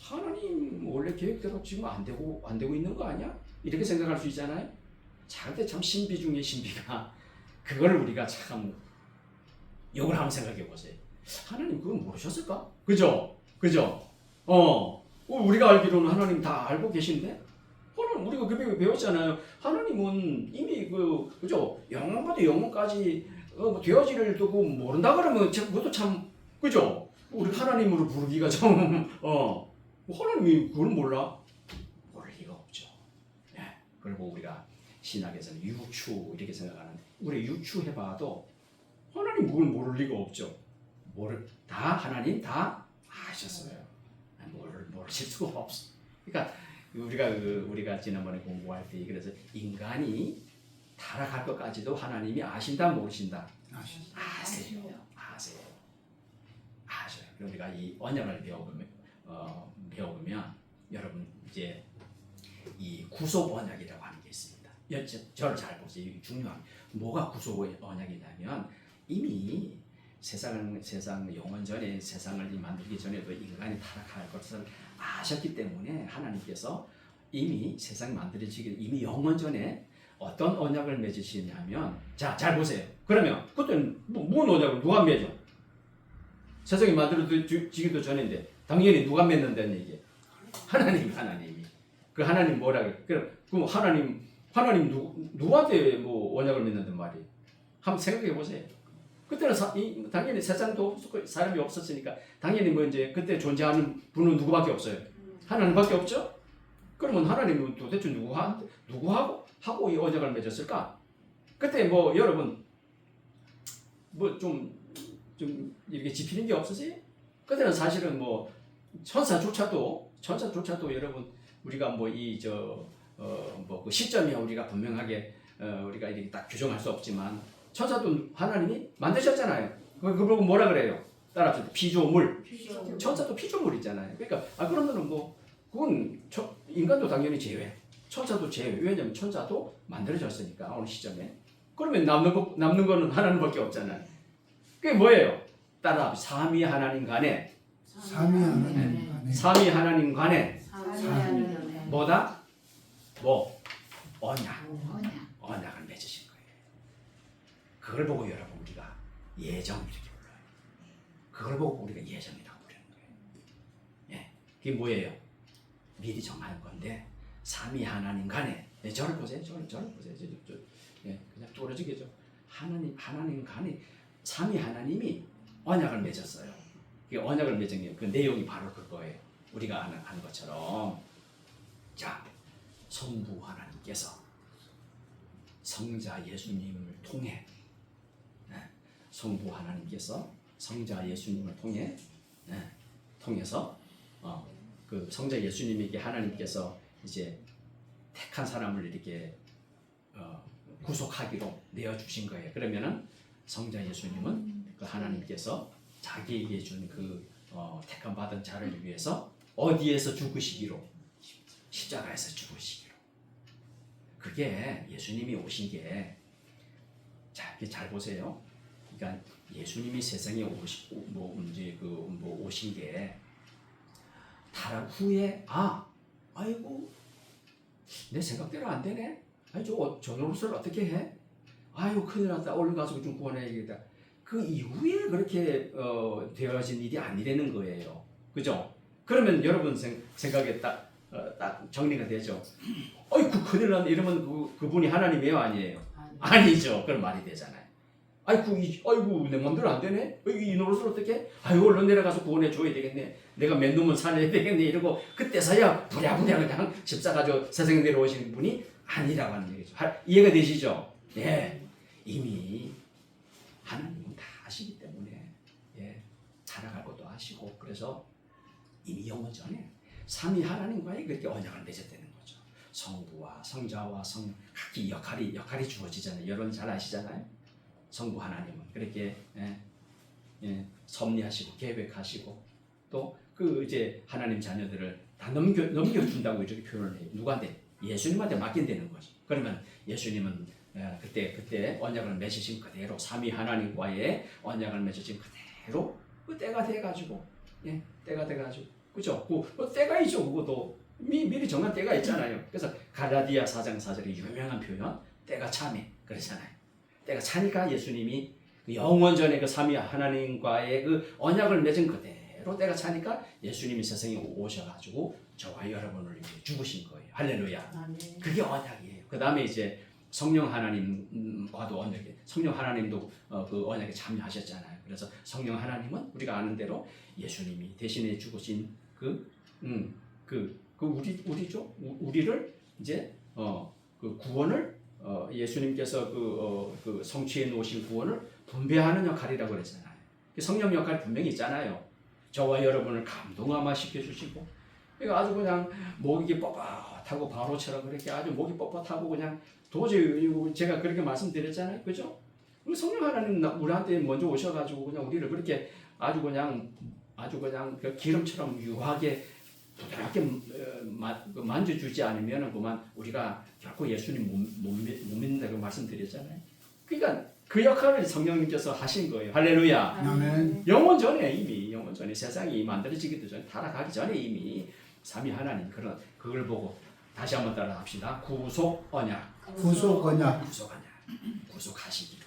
하나님 원래 계획대로 지금 안 되고 있는 거 아니야? 이렇게 생각할 수 있잖아요. 근데 참 신비 중에 신비가 그걸 우리가 참 욕을 한번 생각해 보세요. 하나님 그걸 모르셨을까? 그죠? 우리가 알기로는 하나님 다 알고 계신데? 우리가 그 배웠잖아요. 하나님은 이미 그죠? 영원부터 영원까지 되어지를 두고 모른다 그러면 그것도 참 그죠? 우리 하나님으로 부르기가 좀 하나님이 그걸 몰라? 모를 리가 없죠. 그리고 우리가 신학에서는 유추 이렇게 생각하는데 우리 유추해봐도 하나님 그걸 모를 리가 없죠. 하나님 다 아셨어요. 모르실 수가 없어. 그러니까 우리가 지난번에 공부할 때 그래서 인간이 타락할 것까지도 하나님이 아신다 모르신다? 아세요. 우리가 이 언약을 배워보면 여러분 이제 이 구속 언약이라고 하는 게 있습니다. 저를 잘 보세요. 이게 중요한 뭐가 구속 언약이냐면 이미 세상 영원 전에 세상을 만들기 전에도 인간이 타락할 것을 아셨기 때문에 하나님께서 이미 세상 만들어지기 이미 영원 전에 어떤 언약을 맺으시냐면 자, 잘 보세요. 그러면 그때는 뭔 언약을 누가 맺어? 세상이 만들어지기도 전인데 당연히 누가 맺는다는 얘기예요. 하나님이. 그 하나님 뭐라 그래? 그럼 하나님 누구한테 뭐 언약을 맺는단 말이에요? 한번 생각해 보세요. 그때는 당연히 세상도 없었고 사람이 없었으니까 당연히 뭐 이제 그때 존재하는 분은 누구밖에 없어요. 하나님밖에 없죠. 그러면 하나님은 도대체 누구하고 이 언약을 맺었을까? 그때 뭐 여러분 뭐 좀 이렇게 짚히는 게 없으세요? 그때는 사실은 뭐 천사조차도 여러분 우리가 뭐 그 시점이야 우리가 분명하게 우리가 이렇게 딱 규정할 수 없지만 천사도 하나님이 만드셨잖아요. 그리고 뭐라 그래요? 따라합시다. 피조물. 천사도 피조물이잖아요. 그러니까 그러면은 뭐 그건 인간도 당연히 제외. 천사도 제외. 왜냐면 천사도 만들어졌으니까 어느 시점에. 그러면 남는 거는 하나님밖에 없잖아요. 그게 뭐예요? 따라합시다. 삼위 하나님 간에 삼위 하나님 간에 뭐다? 뭐 언약을 맺으신 거예요. 그걸 보고 여러분 우리가 예정 이렇게 불러요. 그걸 보고 우리가 예정이라고 부르는 거예요. 예, 그게 뭐예요? 미리 정할 건데 삼위 하나님 간에 저를 보세요. 저를 보세요. 예, 그냥 뚫어지겠죠. 하나님 간에 삼위 하나님이 언약을 맺었어요. 그 언약을 맺은 그 내용이 바로 그거예요. 우리가 아는 것처럼 자 성부 하나님께서 성자 예수님을 통해 성부 하나님께서 성자 예수님을 통해서 그 성자 예수님에게 하나님께서 이제 택한 사람을 이렇게 구속하기로 내어 주신 거예요. 그러면은 성자 예수님은 그 하나님께서 자기에게 준 그 택함 받은 자를 위해서 어디에서 죽으시기로? 십자가에서 죽으시기로. 그게 예수님이 오신 게 자, 잘 보세요. 그러니까 예수님이 세상에 오신 게 타락 후에 아이고 내 생각대로 안 되네. 저 노릇을 어떻게 해? 아이고 큰일 났다. 얼른 가서 좀 구원해야겠다. 그 이후에 그렇게 되어진 일이 아니라는 거예요. 그죠? 그러면 여러분 생각에 딱 정리가 되죠. 어이구 큰일 났네 이러면 그분이 하나님이에요 아니에요? 아니죠. 그런 말이 되잖아요. 아이고 내 맘대로 안 되네. 이 노릇을 어떻게? 아이고 얼른 내려가서 구원해 줘야 되겠네. 내가 몇 놈은 살려야 되겠네 이러고 그때서야 부랴부랴 그냥 십자가 져 세상에 내려오시는 분이 아니라고 하는 얘기죠. 이해가 되시죠? 예, 이미 하나님은 다 아시기 때문에 살아갈 것도 아시고 그래서 이미 영원 전에 삼위 하나님과의 그렇게 언약을 맺었다는 거죠. 성부와 성자와 각기 역할이 주어지잖아요. 여러분 잘 아시잖아요. 성부 하나님은 그렇게 섭리하시고 계획하시고 또 그 이제 하나님 자녀들을 다 넘겨준다고 이렇게 표현을 해요. 누구한테? 예수님한테 맡긴다는 거죠. 그러면 예수님은 그때 언약을 맺으신 그대로 삼위 하나님과의 언약을 맺으신 그대로 그 때가 돼가지고 때가 돼가지고 그죠? 그 때가 있죠. 그것도 미리 정한 때가 있잖아요. 그래서 갈라디아 4장 4절의 유명한 표현 때가 차네 그러잖아요. 때가 차니까 예수님이 영원 전에 그 삼위 하나님과의 그 언약을 맺은 그대로 때가 차니까 예수님이 세상에 오셔가지고 저와 여러분을 이렇게 죽으신 거예요. 할렐루야. 그게 언약이에요. 그 다음에 이제 성령 하나님과도 언약이 성령 하나님도 그 언약에 참여하셨잖아요. 그래서 성령 하나님은 우리가 아는 대로 예수님이 대신에 죽으신 우리죠. 우리를 이제 그 구원을 예수님께서 그 성취해 놓으신 구원을 분배하는 역할이라고 그랬잖아요. 성령 역할이 분명히 있잖아요. 저와 여러분을 감동하마 시켜주시고, 그러니까 아주 그냥 목이 뻣뻣하고 바로처럼 그렇게 아주 목이 뻣뻣하고 그냥 도저히 제가 그렇게 말씀드렸잖아요, 그죠? 성령 하나님 우리한테 먼저 오셔가지고 그냥 우리를 그렇게 아주 그냥 그 기름처럼 유하게 부드럽게 만져주지 않으면 그만 우리가 결코 예수님 못 믿는다고 말씀드렸잖아요. 그러니까 그 역할을 성령님께서 하신 거예요. 할렐루야. 아멘. 영원 전에 이미 영원 전에 세상이 만들어지기도 전에 타락하기 전에 이미 삼위 하나님 그걸 보고 다시 한번 따라합시다. 구속 언약. 구속 언약. 구속 언약. 구속하시기로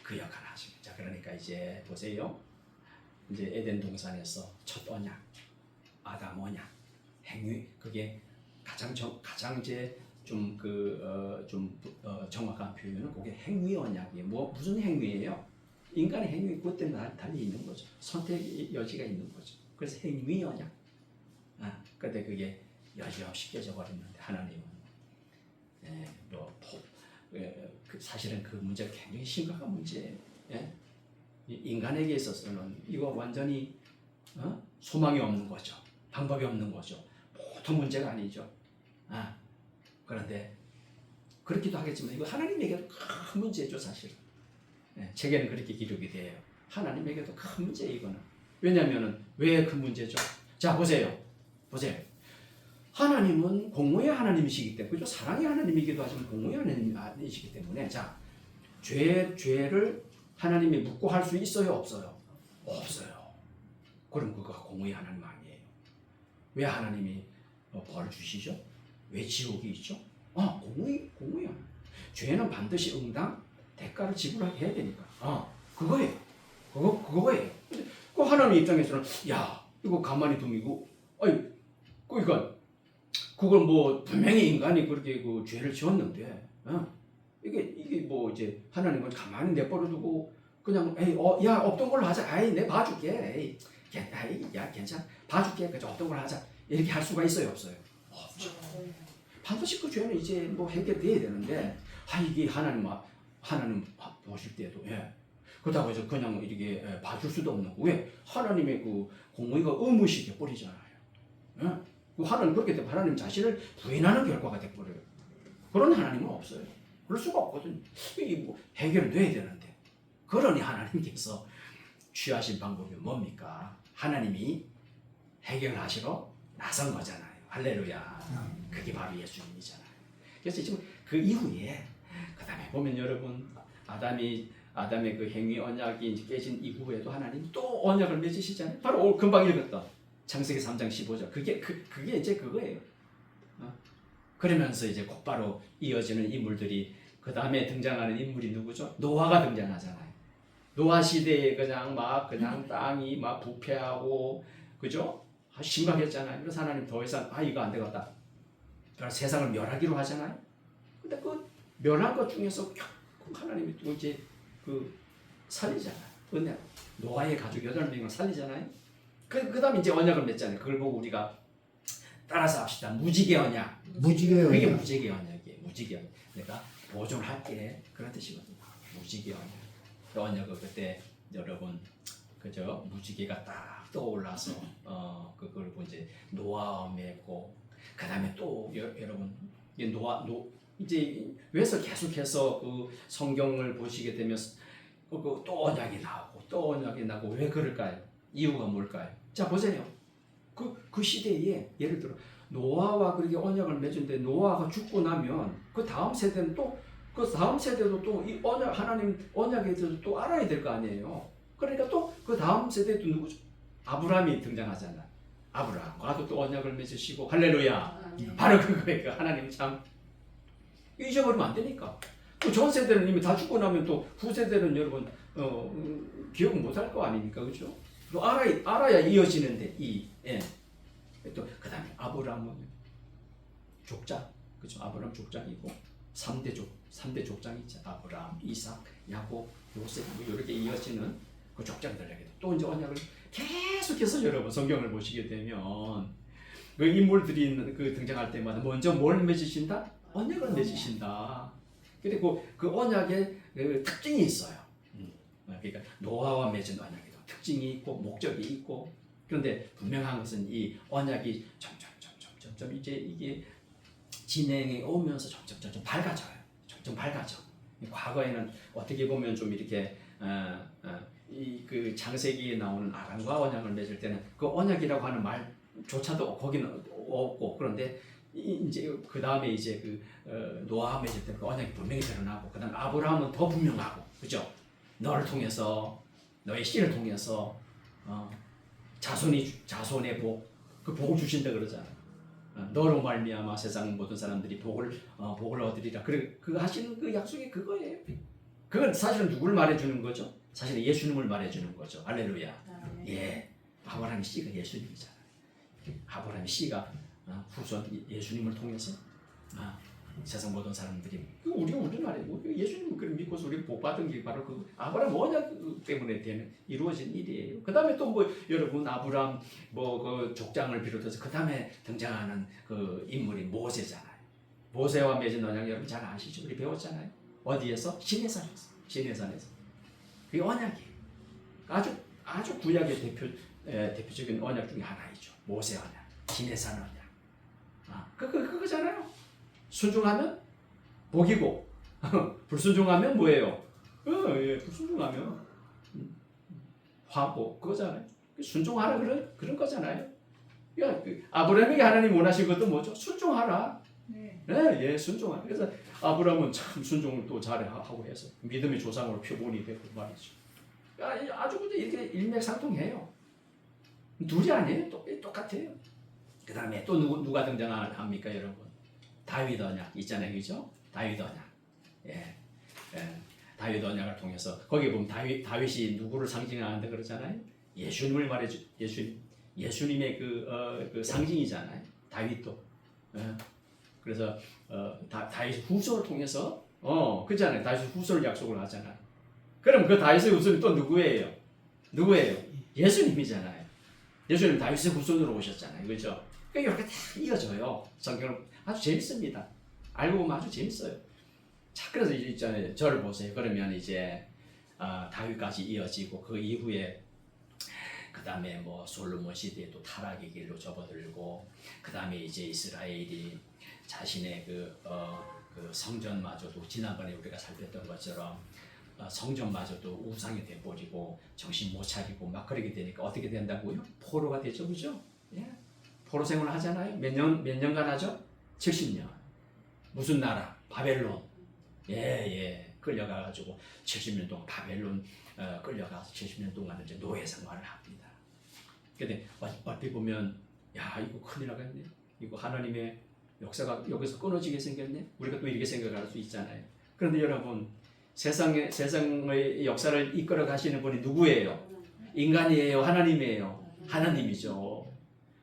그 역할을 하십니다. 자, 그러니까 이제 보세요. 이제 에덴 동산에서 첫 언약, 아담 언약, 행위 그게 가장 이제 좀 정확한 표현은 그게 행위 언약이에요. 무슨 행위예요? 인간의 행위 그것 때문에 달리 있는 거죠. 선택 여지가 있는 거죠. 그래서 행위 언약. 근데 그게 여지없이 깨져버렸는데 하나님은 사실은 그 문제가 굉장히 심각한 문제예요. 인간에게 있어서는 이거 완전히 소망이 없는 거죠. 방법이 없는 거죠. 보통 문제가 아니죠. 그런데 그렇기도 하겠지만 이거 하나님에게도 큰 문제죠, 사실. 책에는 그렇게 기록이 돼요. 하나님에게도 큰 문제예요, 이거는. 왜냐하면은 왜 큰 문제죠? 자, 보세요. 하나님은 공의의 하나님이시기 때문에, 그죠? 사랑의 하나님이기도 하지만 공의의 하나님이시기 때문에, 자, 죄를 하나님이 묻고 할 수 있어요, 없어요? 없어요. 그럼 그거 공의의 하나님 아니에요. 왜 하나님이 벌 주시죠? 왜 지옥이 있죠? 공의야. 죄는 반드시 응당 대가를 지불해야 되니까. 그거예요. 그거예요. 근데 그 하나님 입장에서는 이거 가만히 두면 그러니까 그걸 분명히 인간이 그렇게 그 죄를 지었는데 이게 이제 하나님은 가만히 내버려 두고 그냥 없던 걸로 하자. 내 봐줄게. 괜찮아. 봐줄게. 그저 없던 걸로 하자. 이렇게 할 수가 있어요, 없어요? 없죠. 반드시 그 죄는 이제 해결돼야 되는데 이게 하나님 보실 때도 그렇다고 해서 그냥 이렇게 봐줄 수도 없는 거. 왜? 하나님의 그 공의가 의무시켜 버리잖아요. 하나님 그렇게 되면 하나님 자신을 부인하는 결과가 돼버려요. 그런 하나님은 없어요. 그럴 수가 없거든요. 이게 해결돼야 되는데 그러니 하나님께서 취하신 방법이 뭡니까? 하나님이 해결하시러 나선 거잖아요. 할렐루야. 그게 바로 예수님이잖아요. 그래서 지금 그 이후에 그 다음에 보면 여러분 아담의 그 행위 언약이 이제 깨진 이후에도 하나님 또 언약을 맺으시잖아요. 바로 금방 읽었던 창세기 3장 15절. 그게 이제 그거예요. 그러면서 이제 곧바로 이어지는 인물들이 그 다음에 등장하는 인물이 누구죠? 노아가 등장하잖아요. 노아 시대에 그냥 땅이 부패하고 그죠? 심각했잖아요. 그래서 하나님 더 이상 이거 안 되겠다. 그래서 세상을 멸하기로 하잖아요. 근데 그 멸한 것 중에서 하나님이 또 이제 살리잖아요. 은혜. 노아의 가족 8명을 살리잖아요. 그 다음에 이제 언약을 맺잖아요. 그걸 보고 우리가 따라서 합시다. 무지개 언약. 그게 무지개 언약이에요. 무지개 언약. 내가 보존할게. 그런 뜻이거든요. 무지개 언약. 그 언약을 그때 여러분 그죠? 무지개가 딱 떠올라서 그걸 이제 노아와 맺고 그 다음에 또 여러분 이제 왜서 계속해서 그 성경을 보시게 되면 또 언약이 나오고 왜 그럴까요? 이유가 뭘까요? 자 보세요. 그 시대에 예를 들어 노아와 그렇게 언약을 맺은데 노아가 죽고 나면 그 다음 세대는 또 그 다음 세대도 또 이 하나님 언약에 대해서 또 알아야 될 거 아니에요. 그러니까 또 그 다음 세대도 누구죠? 아브라함이 등장하잖아. 아브라함과도 또 언약을 맺으시고 할렐루야. 바로 그거예요. 하나님 참 잊어버리면 안 되니까. 또 전 세대는 이미 다 죽고 나면 또 후세대는 여러분 기억 못 할 거 아닙니까, 그렇죠? 또 알아야 이어지는데 또 그다음에 아브라함은 족장, 그렇죠? 아브라함 족장이고 3대 족장이 있죠. 아브라함, 이삭, 야곱, 요셉 이렇게 이어지는 그 족장들에게도 또 이제 언약을 계속해서 여러분 성경을 보시게 되면 그 인물들이 등장할 때마다 먼저 뭘 맺으신다? 언약을 맺으신다. 그리고 그 언약에 특징이 있어요. 그러니까 노아와 맺은 언약에도 특징이 있고 목적이 있고 그런데 분명한 것은 이 언약이 점점 이제 이게 진행해 오면서 점점 밝아져요. 점점 밝아져. 과거에는 어떻게 보면 좀 이렇게 그 창세기에 나오는 아람과 언약을 맺을 때는 그 언약이라고 하는 말 조차도 거기는 없고 그런데 이제 그 다음에 이제 노아가 맺을 때 그 언약이 분명히 드러나고 그 다음에 아브라함은 더 분명하고 그죠? 너를 통해서 너의 씨를 통해서 자손의 그 복을 주신다 그러잖아. 너로 말미암아 세상 모든 사람들이 복을 얻으리라. 그 하시는 그 약속이 그거예요. 그건 사실은 누구를 말해주는 거죠? 사실은 예수님을 말해주는 거죠. 할렐루야. 예, 아브라함의 씨가 예수님이잖아요. 아브라함의 씨가 후손 예수님을 통해서 세상 모든 사람들이 우리가 말이에요. 예수님을 믿고서 우리 복 받은 게 바로 그 아브라함 언약 때문에 이루어진 일이에요. 그 다음에 또 여러분 아브라함 그 족장을 비롯해서 그 다음에 등장하는 그 인물이 모세잖아요. 모세와 맺은 언약 여러분 잘 아시죠? 우리 배웠잖아요. 어디에서? 시내산에서. 그게 언약이에요. 아주 구약의 대표적인 언약 중에 하나이죠. 모세 언약, 시내산 언약. 그거잖아요. 순종하면 복이고 불순종하면 뭐예요? 불순종하면 화고 그거잖아요. 순종하라 그런 거잖아요. 아브라함에게 하나님 원하신 것도 뭐죠? 순종하라. 네, 순종하라. 그래서 아브라함은 참 순종을 또 잘하고 해서 믿음의 조상으로 표본이 되고 말이죠. 아주 그냥 이렇게 일맥상통해요. 둘이 아니에요. 똑같아요. 그 다음에 또 누가 등장합니까, 여러분? 다윗 언약 있잖아요, 그죠? 다윗 언약. 다윗 언약을 통해서 거기 보면 다윗이 누구를 상징하는데 그러잖아요. 예수님을 말해줘. 예수님의 그 상징이잖아요. 다윗도. 그래서 다윗 후손을 통해서 그잖아요. 다윗 후손을 약속을 하잖아요. 그럼 그 다윗의 후손이 또 누구예요? 예수님이잖아요. 예수님 다윗의 후손으로 오셨잖아요, 그렇죠? 그러니까 이렇게 다 이어져요. 성경은 아주 재밌습니다. 알고 보면 아주 재밌어요. 자, 그래서 이제 저를 보세요. 그러면 이제 다윗까지 이어지고 그 이후에 그 다음에 솔로몬 시대에 또 타락의 길로 접어들고 그 다음에 이제 이스라엘이 자신의 그 성전마저도 지난번에 우리가 살폈던 것처럼 성전마저도 우상이 돼버리고 정신 못 차리고 막 그러게 되니까 어떻게 된다고요? 포로가 되죠, 그죠? 예. 포로 생활을 하잖아요. 몇 년간 하죠? 70년. 무슨 나라? 바벨론. 끌려가가지고 70년 동안 바벨론 끌려가서 70년 동안 이제 노예 생활을 합니다. 근데 얼핏 보면 이거 큰일 나겠네. 이거 하나님의 역사가 여기서 끊어지게 생겼네. 우리가 또 이렇게 생각할 수 있잖아요. 그런데 여러분 세상의 역사를 이끌어 가시는 분이 누구예요? 인간이에요? 하나님이에요? 하나님이죠.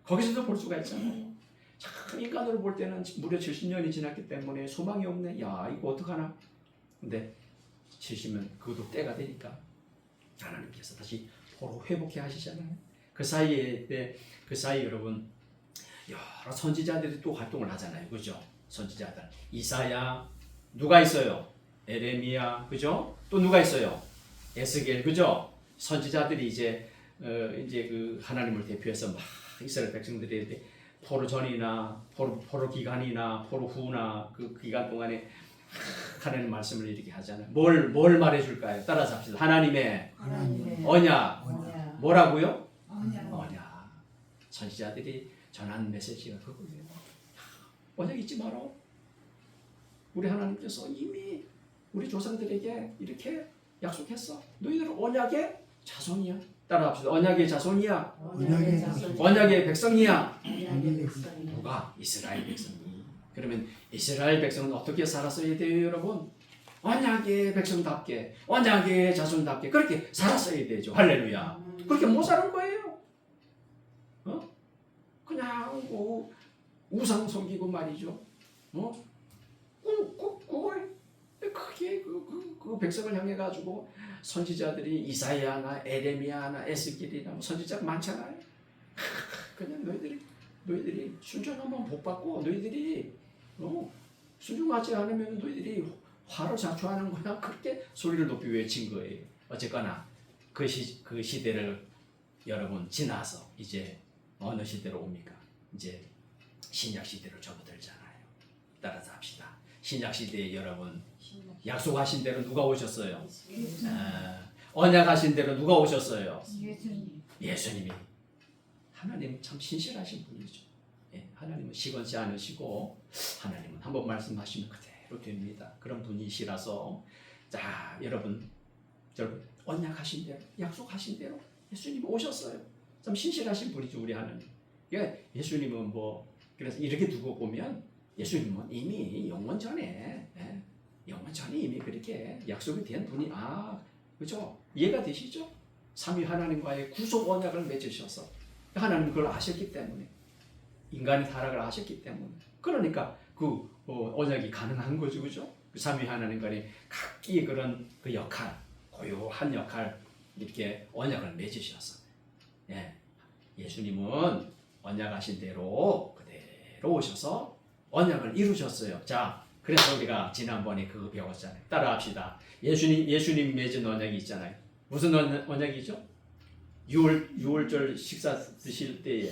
거기서도 볼 수가 있잖아요. 참 인간으로 볼 때는 무려 70년이 지났기 때문에 소망이 없네. 이거 어떡하나. 근데 70년 그것도 때가 되니까 하나님께서 다시 포로 회복해 하시잖아요. 그 사이에 여러분 여러 선지자들이 또 활동을 하잖아요. 그죠? 선지자들 이사야 누가 있어요? 에레미야 그죠? 또 누가 있어요? 에스겔 그죠? 선지자들이 이제 그 하나님을 대표해서 막 이스라엘 백성들이 포로 전이나 포로 기간이나 포로 후나 그 기간 동안에 하나님 말씀을 이렇게 하잖아요. 뭘 말해줄까요? 따라서 합시다. 하나님의 언약. 뭐라고요? 언약. 선지자들이 전하는 메시지가 그거예요. 언약 잊지 마라. 우리 하나님께서 이미 우리 조상들에게 이렇게 약속했어. 너희들은 언약의 자손이야. 따라합시다. 언약의 자손이야. 언약의 백성이야. 누가? 이스라엘 백성이. 그러면 이스라엘 백성은 어떻게 살았어야 돼요, 여러분? 언약의 백성답게, 언약의 자손답게 그렇게 살았어야 되죠. 할렐루야. 그렇게 못 사는 거예요. 그냥 우상 섬기고 말이죠. 크게 그 백성을 향해 가지고 선지자들이 이사야나 에레미야나 에스겔이나 선지자가 많잖아요. 그냥 너희들이 순종하면 복 받고 너희들이 순종하지 않으면 너희들이 화로 자초하는 거야. 그렇게 소리를 높이 외친 거예요. 어쨌거나 그 시대를 여러분 지나서 이제 어느 시대로 옵니까? 이제 신약 시대로 접어들잖아요. 따라서 합시다. 신약 시대에 여러분 약속하신 대로 누가 오셨어요? 언약하신 대로 누가 오셨어요? 예수님이. 하나님 참 신실하신 분이죠. 예, 하나님은 시건치 않으시고 하나님은 한번 말씀하시면 그대로 됩니다. 그런 분이시라서 자 여러분 언약하신 대로 약속하신 대로 예수님 오셨어요. 참 신실하신 분이죠 우리 하나님. 그러니까 예수님은 뭐 그래서 이렇게 두고 보면 예수님은 이미 영원 전에 이미 그렇게 약속이 된 분이 그죠? 이해가 되시죠? 삼위 하나님과의 구속 언약을 맺으셔서 하나님 그걸 아셨기 때문에 인간의 타락을 아셨기 때문에 그러니까 그 언약이 가능한 거죠, 그죠? 그 삼위 하나님과의 각기 그런 그 역할, 고요한 역할 이렇게 언약을 맺으셔서 예수님은 언약하신 대로 그대로 오셔서 언약을 이루셨어요. 자, 그래서 우리가 지난번에 그거 배웠잖아요. 따라합시다. 예수님 맺은 언약이 있잖아요. 무슨 언약이죠? 6월절 식사 드실 때에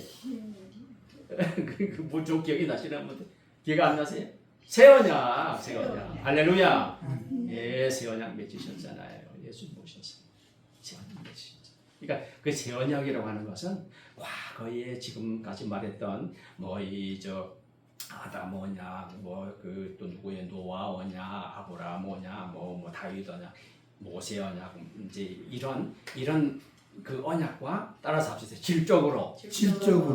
좀 기억이 나시는 분들 기억 안 나세요? 새 언약. 할렐루야. 예, 새 언약 맺으셨잖아요. 예수님 오셔서 새 언약 맺으셨죠. 그러니까 그 새 언약이라고 하는 것은 과거에 지금까지 말했던 아담 언약, 그 또 누구의 노아 언약, 아브라함 언약, 다윗 언약, 모세 언약, 이제 이런 그 언약과 따라서 합시다. 질적으로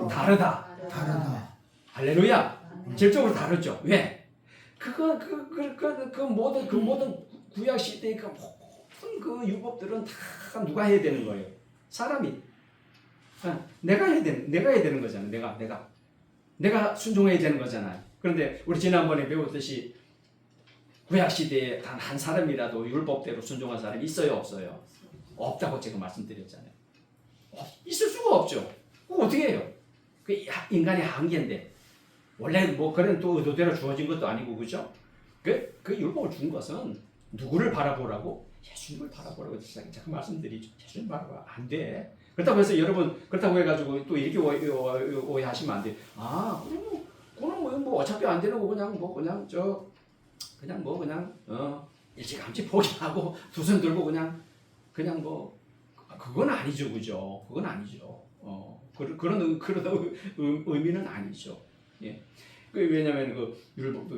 다르다. 할렐루야. 질적으로 다르죠. 왜? 그 모든 구약 시대의 그 모든 그 율법들은 다 누가 해야 되는 거예요? 사람이. 내가 해야 되는 거잖아요. 내가 순종해야 되는 거잖아요. 그런데 우리 지난번에 배웠듯이 구약 시대에 단 한 사람이라도 율법대로 순종한 사람이 있어요, 없어요? 없다고 제가 말씀드렸잖아요. 있을 수가 없죠. 그거 어떻게 해요? 그 인간의 한계인데 원래 그런 또 의도대로 주어진 것도 아니고 그죠? 그 율법을 준 것은 누구를 바라보라고? 예수님을 바라보라고 자꾸 말씀드리죠. 예수님 바라봐 안 돼. 그렇다고 해서 여러분 그렇다고 해가지고 또 이렇게 오해하시면 안 돼. 그럼 어차피 안 되는 거 그냥 일찌감치 포기하고 두 손 들고 그냥 그건 아니죠, 그죠? 그건 아니죠. 그런 의미는 아니죠. 예. 왜냐하면 율법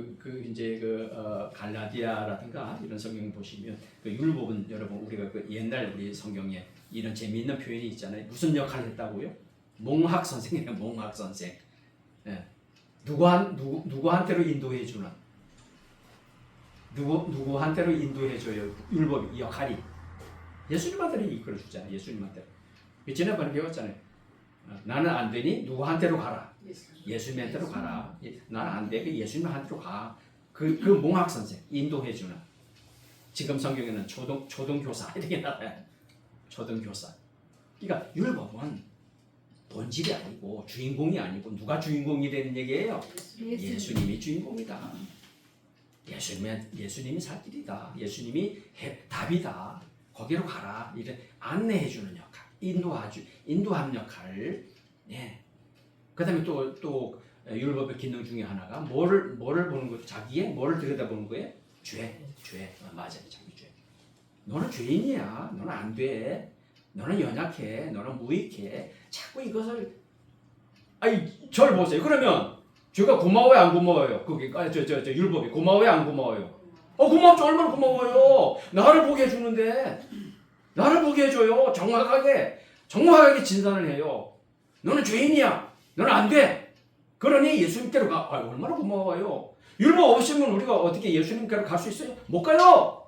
갈라디아라든가 이런 성경 보시면 그 율법은 여러분 우리가 그 옛날 우리 성경에 이런 재미있는 표현이 있잖아요. 무슨 역할을 했다고요? 몽학 선생이에요. 몽학 선생. 예. 누구한테로 인도해 주는? 누구한테로 인도해 줘요? 율법 역할이 예수님한테로 이끌어 주잖아요. 예수님한테. 지난번에 배웠잖아요. 나는 안 되니 누구한테로 가라. 예수님한테로 가라. 나는 안 돼. 예수님한테로 가. 그 몽학 선생 인도해 주는. 지금 성경에는 초등교사 이렇게 나와요. 초등교사. 그러니까 율법은 본질이 아니고 주인공이 아니고 누가 주인공이 되는 얘기예요? 예수님이 주인공이다. 예수님이 살 길이다. 예수님이 답이다. 거기로 가라. 이런 안내해 주는 역할, 인도하는 역할. 예. 그다음에 또 율법의 기능 중에 하나가 뭐를 보는 거? 자기의 뭐를 들여다보는 거예요? 죄. 맞아요. 자기 죄. 너는 죄인이야. 너는 안 돼. 너는 연약해. 너는 무익해. 자꾸 이것을 절 보세요. 그러면 죄가 고마워요, 안 고마워요? 율법이 고마워요, 안 고마워요? 고맙죠. 얼마나 고마워요. 나를 보게 해주는데 나를 보게 해줘요. 정확하게 진단을 해요. 너는 죄인이야. 너는 안 돼. 그러니 예수님께로 가. 얼마나 고마워요. 율법 없으면 우리가 어떻게 예수님께로 갈 수 있어요? 못 가요.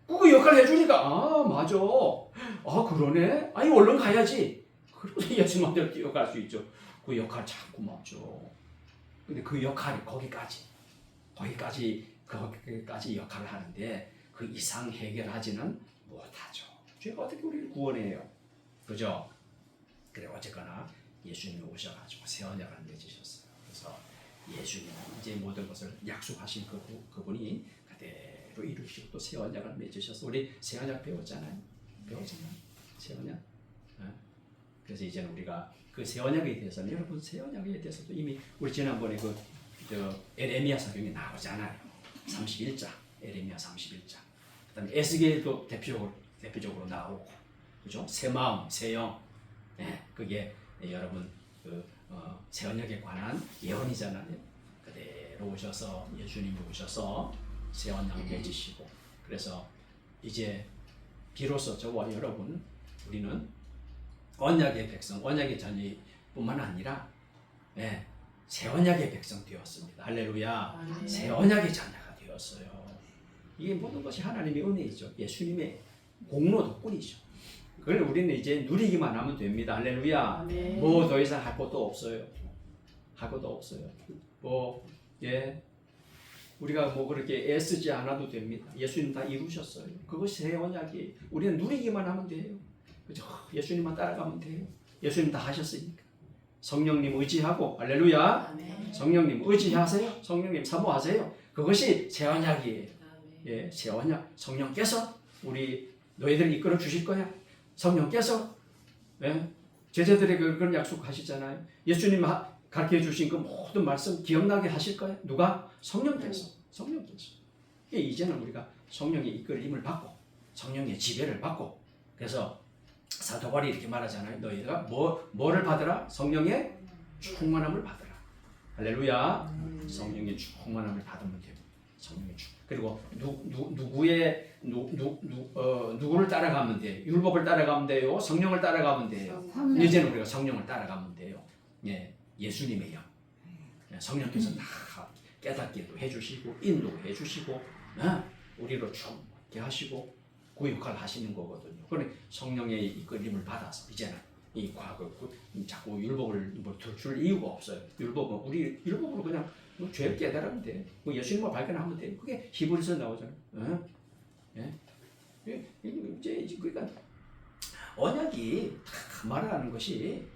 그 역할을 해주니까 맞아. 그러네. 얼른 가야지. 그래서 예수님한테 뛰어갈 수 있죠. 그 역할 참 고맙죠. 근데 그 역할이 거기까지 역할을 하는데 그 이상 해결하지는 못하죠. 죄가 어떻게 우리를 구원해요? 그죠? 그래 어쨌거나 예수님이 오셔가지고 새 언약을 맺으셨어요. 그래서 예수님은 이제 모든 것을 약속하신 그분이 그대로 이루시고 또 새 언약을 맺으셔서 우리 새 언약 배웠잖아요. 새 언약. 그래서 이제는 우리가 그 새 언약에 대해서는 여러분 새 언약에 대해서도 이미 우리 지난번에 에레미야 성경에 나오잖아요. 31장 에레미야 31장. 그다음에 에스겔도 대표적으로 나오고, 그죠? 새 마음, 새 영. 그게 여러분 새 언약에 관한 예언이잖아요. 그대로 오셔서 예수님이 오셔서 새 언약을 맺으시고 그래서 이제 비로소 저와 여러분 우리는 언약의 백성, 언약의 자녀뿐만 아니라 새 언약의 백성 되었습니다. 할렐루야. 새 언약의 자녀가 되었어요. 이게 모든 것이 하나님의 은혜이죠. 예수님의 공로 덕분이죠. 그걸 우리는 이제 누리기만 하면 됩니다. 할렐루야. 뭐 더 이상 할 것도 없어요. 할 것도 없어요. 우리가 뭐 그렇게 애쓰지 않아도 됩니다. 예수님 다 이루셨어요. 그것이 새 언약이 우리는 누리기만 하면 돼요. 그죠? 예수님만 따라가면 돼요. 예수님 다 하셨으니까. 성령님 의지하고 할렐루야. 성령님 의지하세요. 성령님 사모하세요. 그것이 새 언약이에요. 새 언약. 성령께서 우리 너희들을 이끌어 주실 거야. 성령께서 제자들에게 그런 약속하시잖아요. 예수님 가르쳐 주신 그 모든 말씀 기억나게 하실 거야. 누가? 성령께서. 이제는 우리가 성령의 이끌림을 받고 성령의 지배를 받고 그래서 사도 바울이 이렇게 말하잖아요. 너희가 뭐를 받으라? 성령의 충만함을 받으라. 할렐루야. 성령의 충만함을 받으면 돼요. 성령의 그리고 누구를 따라가면 돼요? 율법을 따라가면 돼요? 성령을 따라가면 돼요? 이제는 우리가 성령을 따라가면 돼요. 예수님의 영. 성령께서 다 깨닫게도 해주시고 인도해 주시고 우리로 충만케 하시고 그 역할을 하시는 거거든요. 그러니 성령의 이끌림을 받아서 이제는 이 과거 자꾸 율법을 줄 이유가 없어요. 율법은 우리 율법으로 그냥 죄를 깨달으면 돼. 예수님을 발견하면 돼. 그게 히브리서 나오잖아요. 이제 그러니까 언약이 다 말하는 것이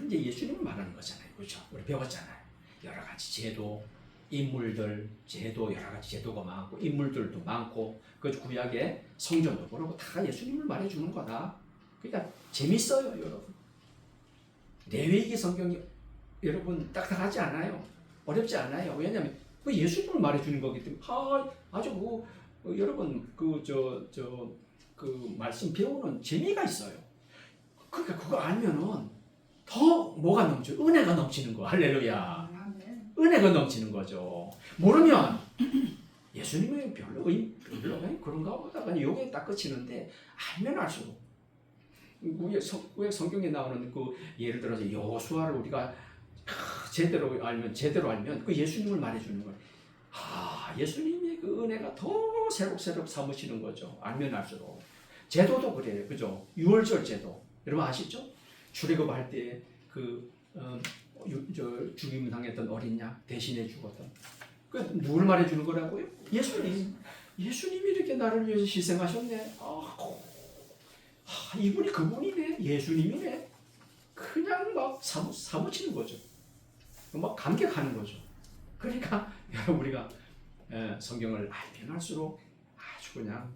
이제 예수님을 말하는 거잖아요. 그렇죠? 우리 배웠잖아요. 여러 가지 제도, 인물들, 제도 여러 가지 제도가 많고 인물들도 많고 그 구약의 성전도 그러고 다 예수님을 말해주는 거다. 그러니까 재밌어요, 여러분. 레위기 성경이 여러분 딱딱하지 않아요. 어렵지 않아요. 왜냐하면 그 예수님을 말해주는 거기 때문에 아주 여러분 그 말씀 배우는 재미가 있어요. 그러니까 그거 알면은 더 뭐가 넘쳐? 은혜가 넘치는 거. 할렐루야. 은혜가 넘치는 거죠. 모르면 예수님이 별로 그런가 보다 그냥 여기에 딱 그치는데 알면 알수록 왜 성경에 나오는 그 예를 들어서 여호수아를 우리가 제대로 알면 그 예수님을 말해주는 거예요. 예수님의 그 은혜가 더 새록새록 사무치는 거죠. 알면 알수록. 제도도 그래요. 그죠? 유월절 제도. 여러분 아시죠? 출애굽할 때 죽임 당했던 어린 양 대신해 죽었던 그 누굴 말해주는 거라고요? 예수님이 이렇게 나를 위해서 희생하셨네. 이분이 그분이네. 예수님이네. 그냥 막 사무치는 거죠. 막 감격하는 거죠. 그러니까 우리가 성경을 알면 할수록 아주 그냥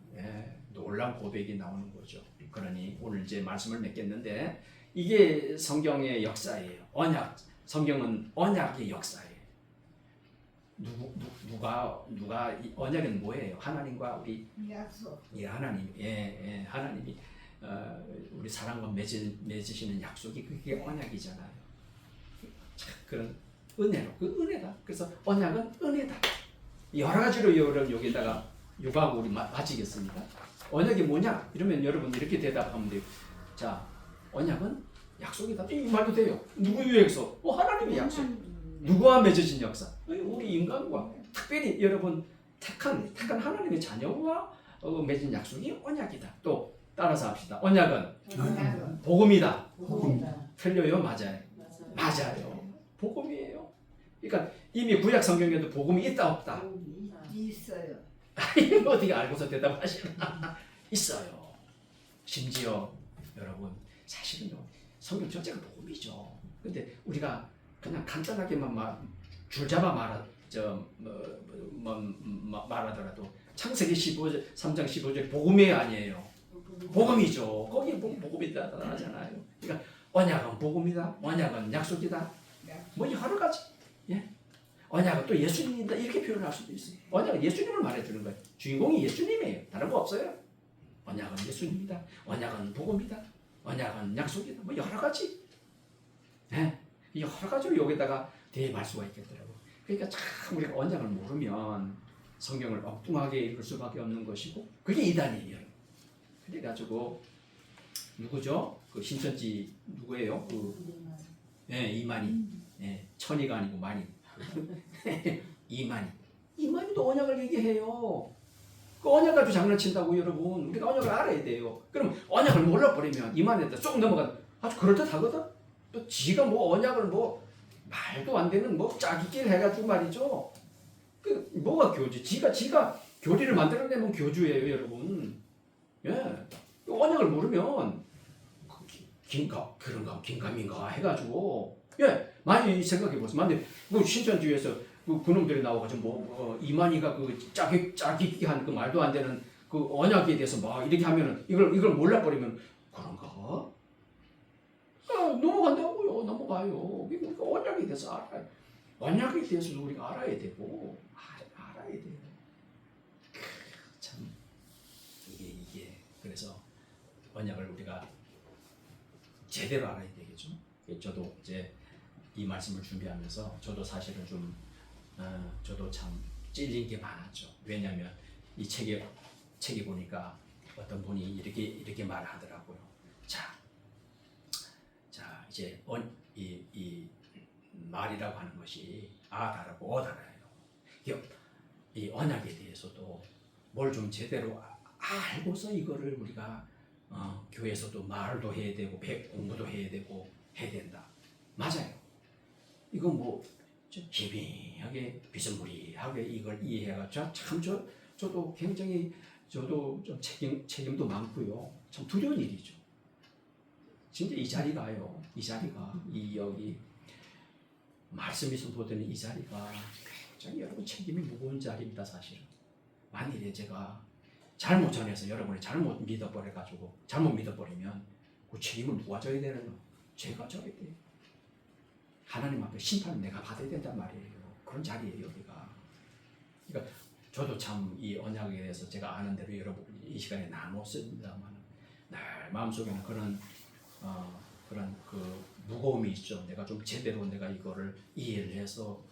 놀라운 고백이 나오는 거죠. 그러니 오늘 이제 말씀을 맺겠는데 이게 성경의 역사예요. 성경은 언약의 역사예요. 누가 언약은 뭐예요? 하나님과 우리 약속. 하나님, 하나님이 우리 사람과 맺으시는 약속이 그게 언약이잖아요. 그런 은혜로 그 은혜다. 그래서 언약은 은혜다. 여러 가지로 여러분 여기다가 요구하고 우리 마치겠습니다. 언약이 뭐냐? 이러면 여러분 이렇게 대답하면 돼요. 자, 언약은 약속이다. 이 말도 돼요. 누구의 약속? 하나님의 약속. 누구와 맺어진 역사? 우리 인간과 특별히 여러분 택한 하나님의 자녀와 맺은 약속이 언약이다. 또 따라서 합시다. 언약은 복음이다. 틀려요? 맞아요. 복음이에요. 그러니까 이미 구약 성경에도 복음이 있다 없다? 있어요. 이거 어떻게 알고서 대답하시나? 있어요. 심지어 여러분 사실은요 성경 전체가 복음이죠. 근데 우리가 그냥 간단하게만 줄잡아 말하더라도 창세기 3장 15절 복음이 아니에요. 복음이죠. 거기에 복음이 나타나잖아요. 그러니까 언약은 복음이다. 언약은 약속이다. 뭐 여러 가지. 언약은 또 예수님이다. 이렇게 표현할 수도 있어요. 언약은 예수님을 말해주는 거예요. 주인공이 예수님이에요. 다른 거 없어요. 언약은 예수님이다. 언약은 복음이다. 언약은 약속이다. 뭐 여러 가지. 예? 여러 가지로 여기다가 대입할 수가 있겠더라고. 그러니까 참 우리가 언약을 모르면 성경을 엉뚱하게 읽을 수밖에 없는 것이고 그게 이단이에요. 그래가지고 누구죠? 그 신천지 누구예요? 이만희. 천이가 아니고 만희. 이만희도 언약을 얘기해요. 그 언약 가지고 장난친다고 여러분. 우리가 언약을 알아야 돼요. 그럼 언약을 몰라버리면 이만희한테 쏙 넘어가 아주 그럴듯하거든. 또 지가 뭐 언약을 뭐 말도 안 되는 뭐 짜깁기를 해가지고 말이죠. 그 뭐가 교주? 지가 교리를 만들어내면 교주예요, 여러분. 예. 언약을 모르면 긴가민가 해가지고 많이 생각해 보세요. 만약 그 신천지에서 그놈들이 나와가지고 이만희가 그 짜깁기한 그 말도 안 되는 그 언약에 대해서 막 이렇게 하면은 이걸 몰라버리면 그런가? 넘어간다고요. 넘어가요. 우리가 언약에 대해서 알아요. 언약에 대해서도 우리가 알아야 되고 알아야 돼요. 참 이게 그래서 언약을 우리가 제대로 알아야 되겠죠. 저도 이제 이 말씀을 준비하면서 저도 사실은 좀 저도 참 찔린 게 많았죠. 왜냐하면 이 책에 보니까 어떤 분이 이렇게 말하더라고요. 자 이제 이 말이라고 하는 것이 아다라고 어다라예요. 이 언약에 대해서도 뭘 좀 제대로 알고서 이거를 우리가 교회에서도 말도 해야 되고 공부도 해야 되고 해야 된다. 맞아요. 이건 뭐 희미하게 비스무리하게 이걸 이해해가 저도 굉장히 저도 좀 책임도 많고요. 참 두려운 일이죠. 진짜 이 자리가 여기 말씀이 선포되는 이 자리가 굉장히 여러분 책임이 무거운 자리입니다. 사실은 만일에 제가 잘못 전해서 여러분이 잘못 믿어버리면 그 책임을 누가 져야 되는 거? 제가 져야 돼요. 하나님 앞에 심판을 내가 받아야 된단 말이에요. 그런 자리예요, 여기가. 그러니까 저도 참 이 언약에 대해서 제가 아는 대로 여러분 이 시간에 나눴습니다만 늘 마음속에는 그런 그 무거움이 있죠. 내가 좀 제대로 내가 이거를 이해를 해서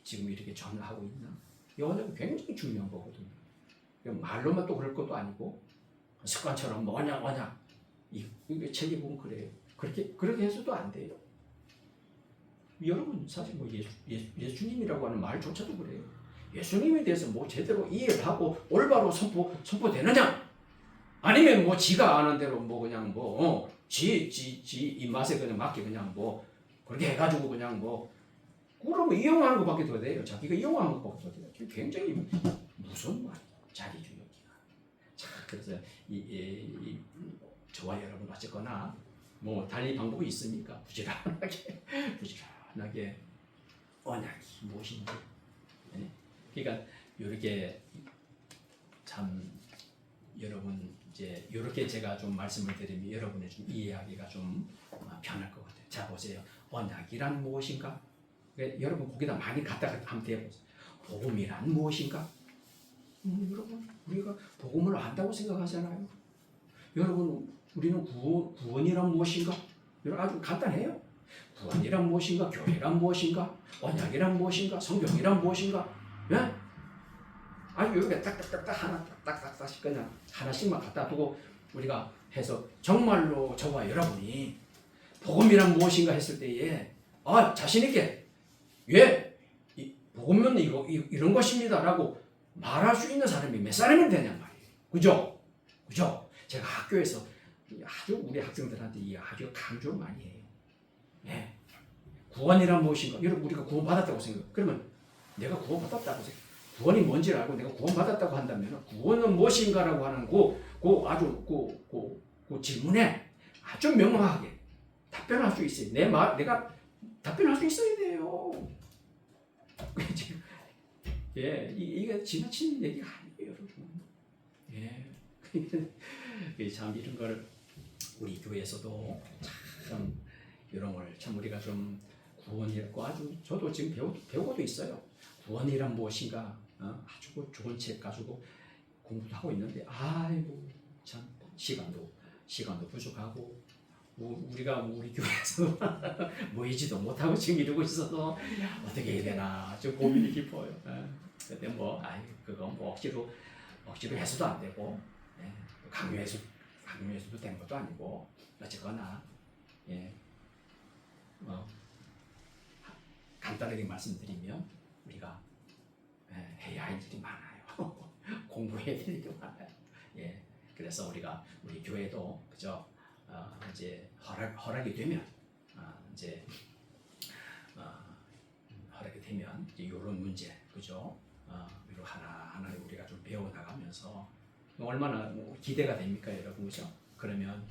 지금 이렇게 전을 하고 있나? 이 언약이 굉장히 중요한 거거든요. 말로만 또 그럴 것도 아니고 습관처럼 언약 이게 책에 보면 그래요. 그렇게 해서도 안 돼요. 여러분 사실 뭐 예수님이라고 하는 말조차도 그래요. 예수님에 대해서 뭐 제대로 이해를 하고 올바로 선포되느냐? 아니면 뭐 지가 아는 대로 뭐 그냥 지 입맛에 그냥 맞게 그냥 뭐 그렇게 해가지고 그냥 뭐 그러면 이용하는 것밖에 더 돼요. 자기가 이용하는 것밖에 더 돼요. 굉장히 무서운 자리죠 여기가. 자 그래서 저와 여러분 어쨌거나 뭐 달리 방법이 있으니까 부지런하게 언약이 무엇인지. 네? 그러니까 이렇게 참 여러분 이제 이렇게 제가 좀 말씀을 드리면 여러분의 좀 이해하기가 좀 편할 것 같아요. 자 보세요. 언약이란 무엇인가? 여러분 거기다 많이 갖다가 한번 대보세요. 복음이란 무엇인가? 여러분 우리가 복음을 안다고 생각하잖아요. 여러분 우리는 구원이란 무엇인가? 여러분 아주 간단해요. 구원이란 무엇인가? 교회란 무엇인가? 언약이란 무엇인가? 성경이란 무엇인가? 예? 아주 여기에 딱딱딱딱 하나 딱딱딱씩 그냥 하나씩만 갖다 두고 우리가 해서 정말로 저와 여러분이 복음이란 무엇인가 했을 때에 자신 있게 복음은 이런 것입니다라고 말할 수 있는 사람이 몇 사람이면 되냔 말이에요. 그죠? 제가 학교에서 아주 우리 학생들한테 아주 강조를 많이 해요. 네. 구원이란 무엇인가? 여러분 우리가 구원받았다고 생각해요. 그러면 내가 구원받았다고 생각해요. 구원이 뭔지를 알고 내가 구원받았다고 한다면 구원은 무엇인가라고 하는 그 질문에 아주 명확하게 답변할 수 있어요. 내가 답변할 수 있어야 돼요. 이게 지나친 얘기가 아니에요, 여러분. 참 이런 걸 우리 교회에서도 참 이런 걸 참 우리가 좀 구원이라고 아주 저도 지금 배우고도 있어요. 구원이란 무엇인가 아주 좋은 책 가지고 공부도 하고 있는데 아이고 참 시간도 부족하고 우리가 우리 교회에서 모이지도 못하고 지금 이러고 있어서 어떻게 해야 되나 좀 고민이 깊어요. 근데 뭐 그거 뭐 억지로 해서도 안 되고 강요해서도 된 것도 아니고 어쨌거나 간단하게 말씀드리면 우리가 해야 할 일이 많아요. 공부해야 될 일이 많아요. 그래서 우리 교회도 그저 이제 허락이 되면 허락이 되면 이런 문제 그죠? 이거 하나 우리가 좀 배워 나가면서 얼마나 기대가 됩니까, 여러분 그죠? 그러면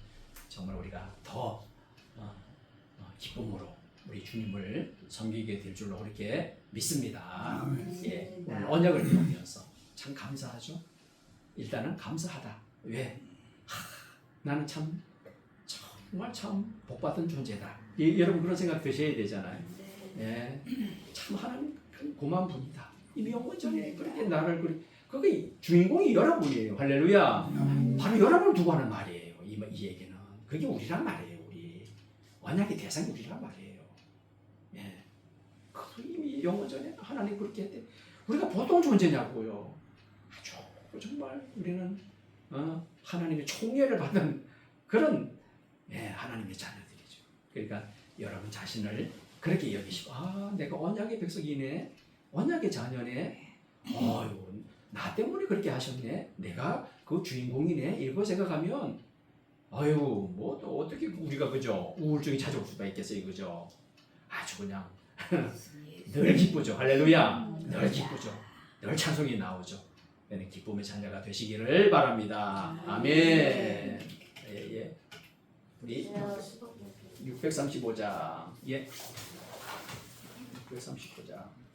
정말 우리가 더 기쁨으로 우리 주님을 섬기게 될 줄로 그렇게 믿습니다. 오늘 언약을 배우면서 참 감사하죠. 일단은 감사하다. 왜? 나는 정말 참 복받은 존재다. 여러분 그런 생각 드셔야 되잖아요. 참 하나님 고마운 분이다. 이미 영원전에 그렇게 나를 그게 주인공이 여러분이에요. 할렐루야. 바로 여러분을 두고 하는 말이에요. 이 얘기는 그게 우리란 말이에요. 우리 언약의 대상이 우리란 말이에요. 그 이미 영원전에 하나님 그렇게 했대. 우리가 보통 존재냐고요. 아주 정말 우리는 하나님의 총애를 받은 그런 하나님의 자녀들이죠. 그러니까 여러분 자신을 그렇게 여기시고 내가 언약의 백성이네, 언약의 자녀네, 나 때문에 그렇게 하셨네, 내가 그 주인공이네, 이거 생각하면 뭐 또 어떻게 우리가 그죠 우울증이 찾아올 수가 있겠어요, 그죠? 아주 그냥 늘 기쁘죠. 할렐루야. 늘 기쁘죠. 늘 찬송이 나오죠. 기쁨의 자녀가 되시기를 바랍니다. 아멘. 우리 635장 635장